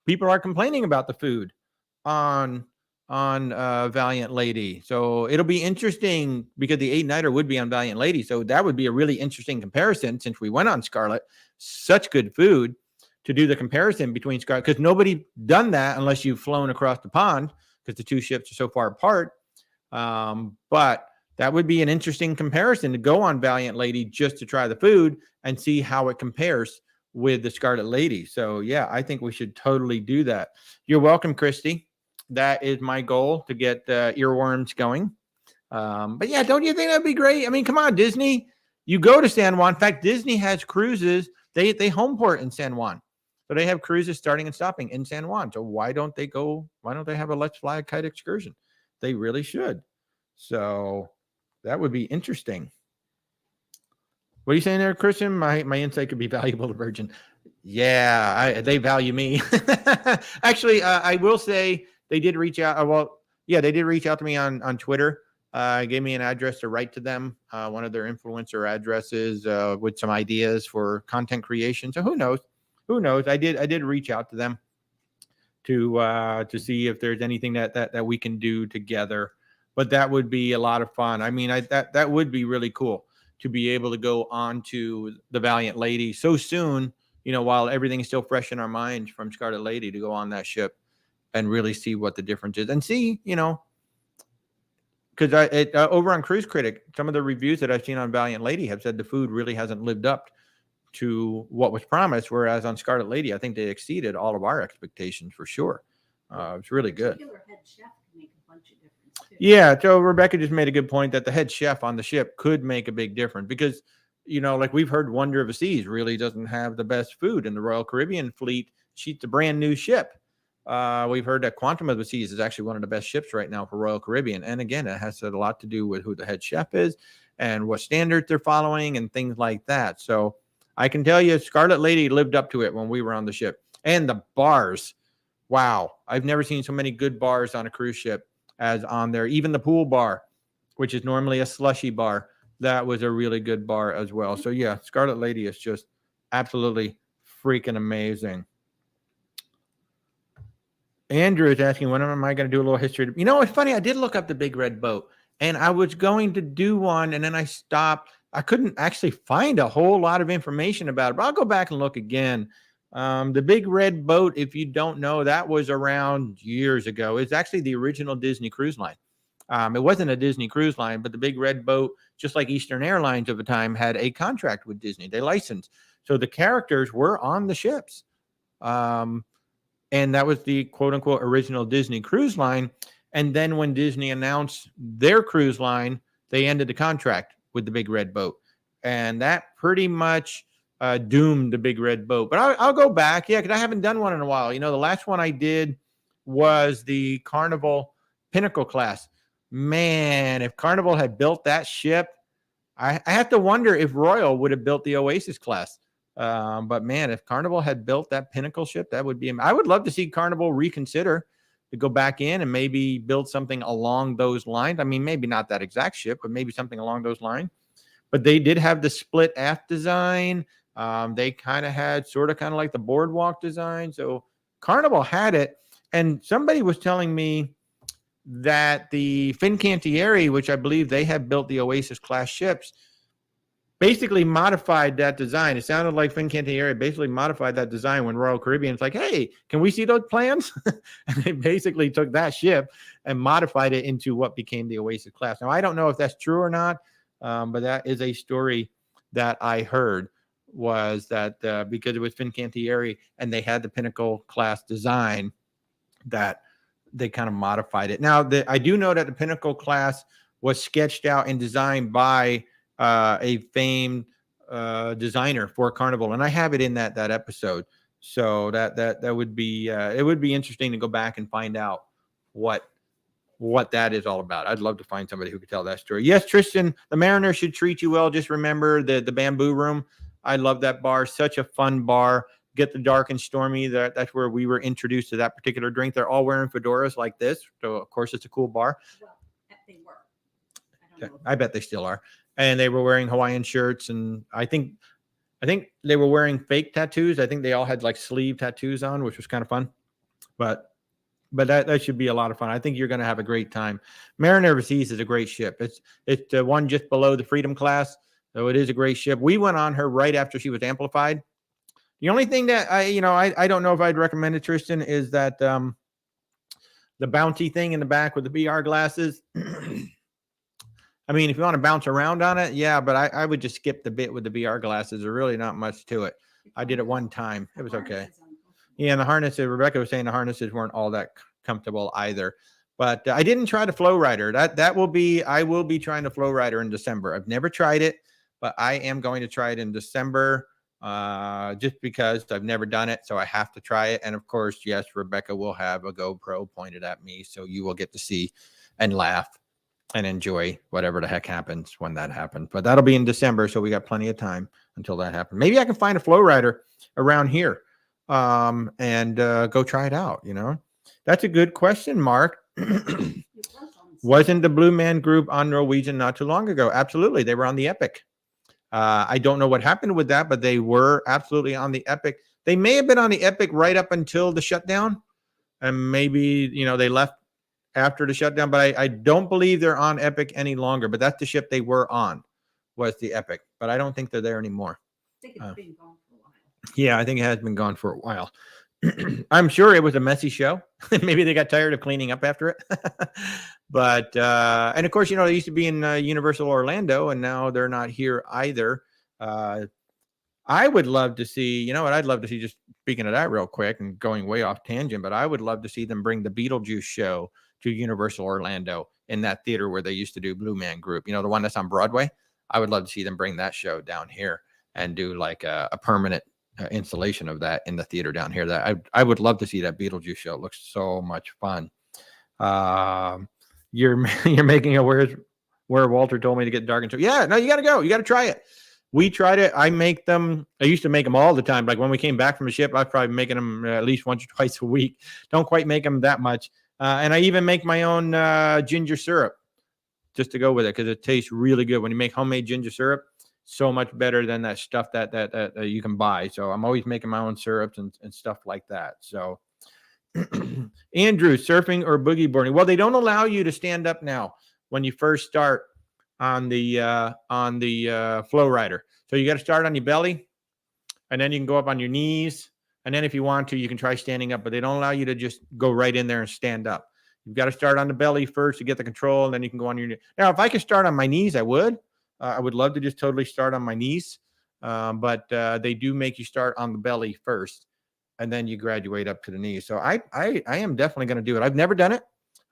People are complaining about the food on Valiant Lady. So it'll be interesting because the 8-nighter would be on Valiant Lady. So that would be a really interesting comparison since we went on Scarlet. Such good food to do the comparison between Scarlet, because nobody done that unless you've flown across the pond because the two ships are so far apart. But that would be an interesting comparison to go on Valiant Lady just to try the food and see how it compares with the Scarlet Lady. So yeah, I think we should totally do that. You're welcome, Christy. That is my goal, to get earworms going. But yeah, don't you think that'd be great? I mean, come on, Disney. You go to San Juan. In fact, Disney has cruises. They homeport in San Juan. So they have cruises starting and stopping in San Juan. So why don't they have a Let's Fly a Kite excursion? They really should. So that would be interesting. What are you saying there, Christian? My insight could be valuable to Virgin. Yeah, they value me. Actually, I will say they did reach out. They did reach out to me on Twitter. Gave me an address to write to them, one of their influencer addresses, with some ideas for content creation. So who knows? I did reach out to them to see if there's anything that we can do together. But that would be a lot of fun. I mean, that would be really cool to be able to go on to the Valiant Lady so soon, you know, while everything is still fresh in our minds from Scarlet Lady, to go on that ship and really see what the difference is and see, you know, because over on Cruise Critic, some of the reviews that I've seen on Valiant Lady have said the food really hasn't lived up to what was promised, whereas on Scarlet Lady, I think they exceeded all of our expectations for sure. It's really good. Head chef can make a bunch of difference too. Yeah, so Rebecca just made a good point that the head chef on the ship could make a big difference because, you know, like we've heard Wonder of the Seas really doesn't have the best food, in the Royal Caribbean fleet. She's a brand new ship. We've heard that Quantum of the Seas is actually one of the best ships right now for Royal Caribbean. And again, it has a lot to do with who the head chef is and what standards they're following and things like that. So I can tell you, Scarlet Lady lived up to it when we were on the ship. And the bars, wow. I've never seen so many good bars on a cruise ship as on there. Even the pool bar, which is normally a slushy bar, that was a really good bar as well. So yeah, Scarlet Lady is just absolutely freaking amazing. Andrew is asking, when am I going to do a little history? You know, it's funny. I did look up the Big Red Boat, and I was going to do one, and then I stopped. I couldn't actually find a whole lot of information about it, but I'll go back and look again. The Big Red Boat, if you don't know, that was around years ago. It's actually the original Disney cruise line. It wasn't a Disney cruise line, but the Big Red Boat, just like Eastern Airlines of the time, had a contract with Disney. They licensed. So the characters were on the ships. And that was the quote-unquote original Disney cruise line. And then when Disney announced their cruise line, they ended the contract with the Big Red Boat. And that pretty much doomed the Big Red Boat. But I'll go back, yeah, because I haven't done one in a while. You know, the last one I did was the Carnival Pinnacle class. Man, if Carnival had built that ship, I have to wonder if Royal would have built the Oasis class. But man, if Carnival had built that Pinnacle ship, that would be. I would love to see Carnival reconsider to go back in and maybe build something along those lines. I mean, maybe not that exact ship, but maybe something along those lines. But they did have the split aft design. They kind of had kind of like the boardwalk design. So Carnival had it. And somebody was telling me that the Fincantieri, which I believe they had built the Oasis class ships, basically modified that design. It sounded like Fincantieri basically modified that design when Royal Caribbean's like, hey, can we see those plans? And they basically took that ship and modified it into what became the Oasis class. Now, I don't know if that's true or not, but that is a story that I heard, was that because it was Fincantieri and they had the Pinnacle class design, that they kind of modified it. Now, I do know that the Pinnacle class was sketched out and designed by a famed designer for Carnival, and I have it in that episode. So that would be it would be interesting to go back and find out what that is all about. I'd love to find somebody who could tell that story. Yes, Tristan, the Mariner should treat you well. Just remember the Bamboo Room. I love that bar. Such a fun bar. Get the Dark and Stormy. That's where we were introduced to that particular drink. They're all wearing fedoras like this, so of course it's a cool bar. Well, they were. I don't know. I bet they still are. And they were wearing Hawaiian shirts, and I think they were wearing fake tattoos. I think they all had like sleeve tattoos on, which was kind of fun. But that should be a lot of fun. I think you're going to have a great time. Mariner Overseas is a great ship. It's the one just below the Freedom class, so it is a great ship. We went on her right after she was amplified. The only thing that I don't know if I'd recommend it, Tristan, is that the bouncy thing in the back with the VR glasses. I mean, if you want to bounce around on it, yeah, but I would just skip the bit with the VR glasses. There's really not much to it. I did it one time. It was okay. Yeah, and the harnesses, Rebecca was saying the harnesses weren't all that comfortable either. But I didn't try the Flow Rider. I will be trying the Flow Rider in December. I've never tried it, but I am going to try it in December. Just because I've never done it, so I have to try it. And of course, yes, Rebecca will have a GoPro pointed at me, so you will get to see and laugh and enjoy whatever the heck happens when that happens. But that'll be in December, so we got plenty of time until that happens. Maybe I can find a Flow Rider around here and go try it out. That's a good question, Mark. Wasn't the Blue Man Group on Norwegian not too long ago? Absolutely, they were on the Epic. I don't know what happened with that, but they were absolutely on the Epic. They may have been on the Epic right up until the shutdown, and maybe they left after the shutdown. But I don't believe they're on Epic any longer. But that's the ship they were on, was the Epic. But I don't think they're there anymore. I think it's been gone for a while. Yeah, I think it has been gone for a while. I'm sure it was a messy show. Maybe they got tired of cleaning up after it. But and of course, they used to be in Universal Orlando, and now they're not here either. I would love to see, what I'd love to see, just speaking of that real quick and going way off tangent, but I would love to see them bring the Beetlejuice show to Universal Orlando in that theater where they used to do Blue Man Group, the one that's on Broadway. I would love to see them bring that show down here and do like a permanent installation of that in the theater down here. That I would love to see that Beetlejuice show. It looks so much fun. You're making a where Walter told me to get Dark and so. Yeah, no, you got to go. You got to try it. We tried it. I make them. I used to make them all the time. Like when we came back from the ship, I was probably making them at least once or twice a week. Don't quite make them that much. And I even make my own ginger syrup just to go with it, because it tastes really good when you make homemade ginger syrup. So much better than that stuff that you can buy. So I'm always making my own syrups and stuff like that. So Andrew, surfing or boogie boarding? Well, they don't allow you to stand up now when you first start on the Flow Rider. So you got to start on your belly, and then you can go up on your knees, and then if you want to, you can try standing up. But they don't allow you to just go right in there and stand up. You've got to start on the belly first to get the control, and then you can go on your knees. Now, if I could start on my knees, I would. I would love to just totally start on my knees, but they do make you start on the belly first, and then you graduate up to the knees. So I am definitely going to do it. I've never done it,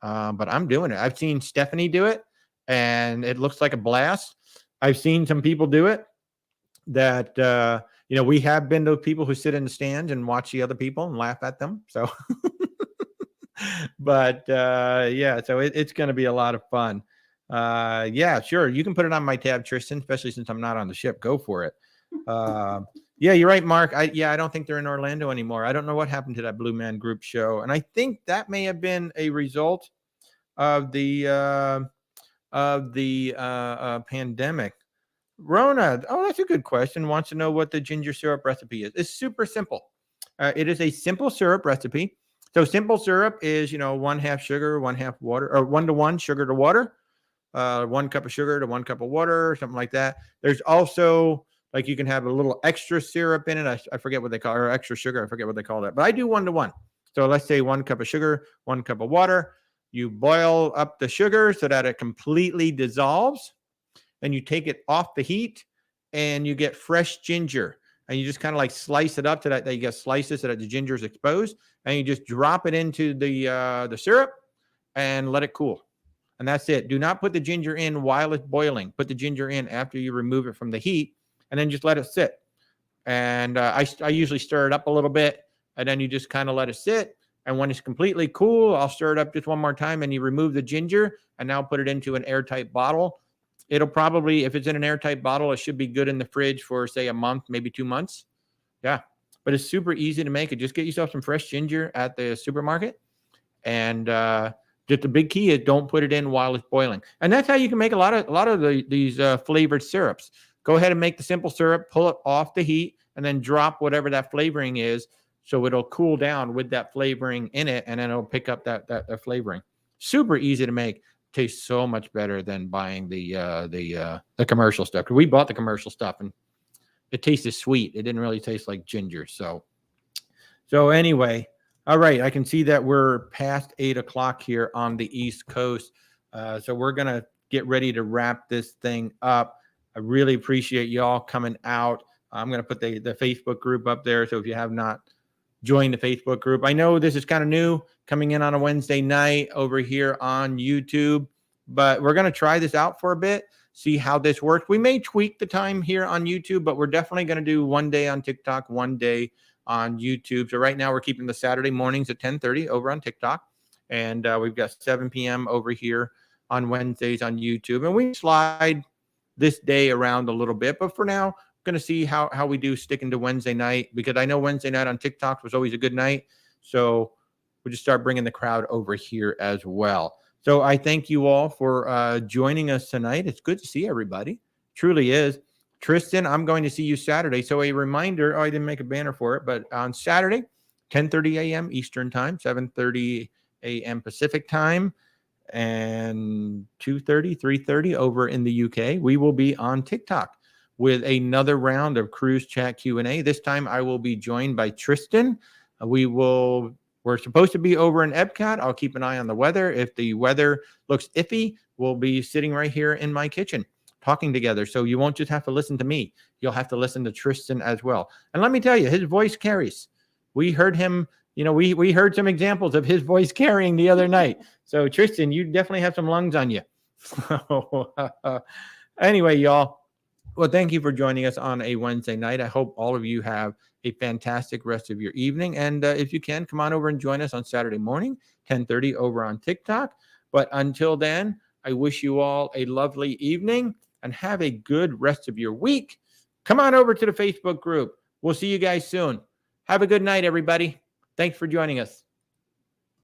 but I'm doing it. I've seen Stephanie do it, and it looks like a blast. I've seen some people do it that, we have been those people who sit in the stands and watch the other people and laugh at them. So But yeah, so it's going to be a lot of fun. Yeah, sure. You can put it on my tab, Tristan, especially since I'm not on the ship. Go for it. Yeah, you're right, Mark. I don't think they're in Orlando anymore. I don't know what happened to that Blue Man Group show. And I think that may have been a result of the pandemic. Rona, oh, that's a good question. Wants to know what the ginger syrup recipe is. It's super simple. It is a simple syrup recipe. So simple syrup is, 1/2 sugar, 1/2 water, or 1-to-1 sugar to water, 1 cup of sugar to 1 cup of water, something like that. There's also like you can have a little extra syrup in it. I forget what they call it, or extra sugar. I forget what they call that. But I do 1-to-1. So let's say 1 cup of sugar, 1 cup of water. You boil up the sugar so that it completely dissolves. Then you take it off the heat and you get fresh ginger. And you just kind of like slice it up to that you get slices so that the ginger is exposed. And you just drop it into the syrup and let it cool. And that's it. Do not put the ginger in while it's boiling. Put the ginger in after you remove it from the heat, and then just let it sit. And I usually stir it up a little bit, and then you just kind of let it sit. And when it's completely cool, I'll stir it up just one more time, and you remove the ginger, and now put it into an airtight bottle. It'll probably, if it's in an airtight bottle, it should be good in the fridge for, say, a month, maybe 2 months. Yeah, but it's super easy to make it. Just get yourself some fresh ginger at the supermarket, and just the big key is don't put it in while it's boiling. And that's how you can make a lot of these flavored syrups. Go ahead and make the simple syrup, pull it off the heat, and then drop whatever that flavoring is, so it'll cool down with that flavoring in it, and then it'll pick up that flavoring. Super easy to make. Tastes so much better than buying the commercial stuff. We bought the commercial stuff and it tasted sweet. It didn't really taste like ginger. So anyway, all right. I can see that we're past 8 o'clock here on the East Coast. So we're gonna get ready to wrap this thing up. I really appreciate y'all coming out. I'm gonna put the Facebook group up there. So if you have not joined the Facebook group, I know this is kind of new, coming in on a Wednesday night over here on YouTube, but we're going to try this out for a bit, see how this works. We may tweak the time here on YouTube, but we're definitely going to do one day on TikTok, one day on YouTube. So right now we're keeping the Saturday mornings at 10:30 over on TikTok, and we've got 7 p.m. over here on Wednesdays on YouTube. And we slide this day around a little bit, but for now, going to see how we do sticking to Wednesday night, because I know Wednesday night on TikTok was always a good night. So we'll just start bringing the crowd over here as well. So I thank you all for joining us tonight. It's good to see everybody. Truly is. Tristan, I'm going to see you Saturday. So a reminder, I didn't make a banner for it, but on Saturday, 10:30 a.m. Eastern time, 7:30 a.m. Pacific time, and 2:30, 3:30 over in the UK, we will be on TikTok with another round of Cruise Chat Q&A. This time I will be joined by Tristan. We're supposed to be over in Epcot. I'll keep an eye on the weather. If the weather looks iffy, we'll be sitting right here in my kitchen talking together. So you won't just have to listen to me. You'll have to listen to Tristan as well. And let me tell you, his voice carries. We heard him, we heard some examples of his voice carrying the other night. So Tristan, you definitely have some lungs on you. Anyway, y'all. Well, thank you for joining us on a Wednesday night. I hope all of you have a fantastic rest of your evening. And if you can, come on over and join us on Saturday morning, 10:30 over on TikTok. But until then, I wish you all a lovely evening and have a good rest of your week. Come on over to the Facebook group. We'll see you guys soon. Have a good night, everybody. Thanks for joining us.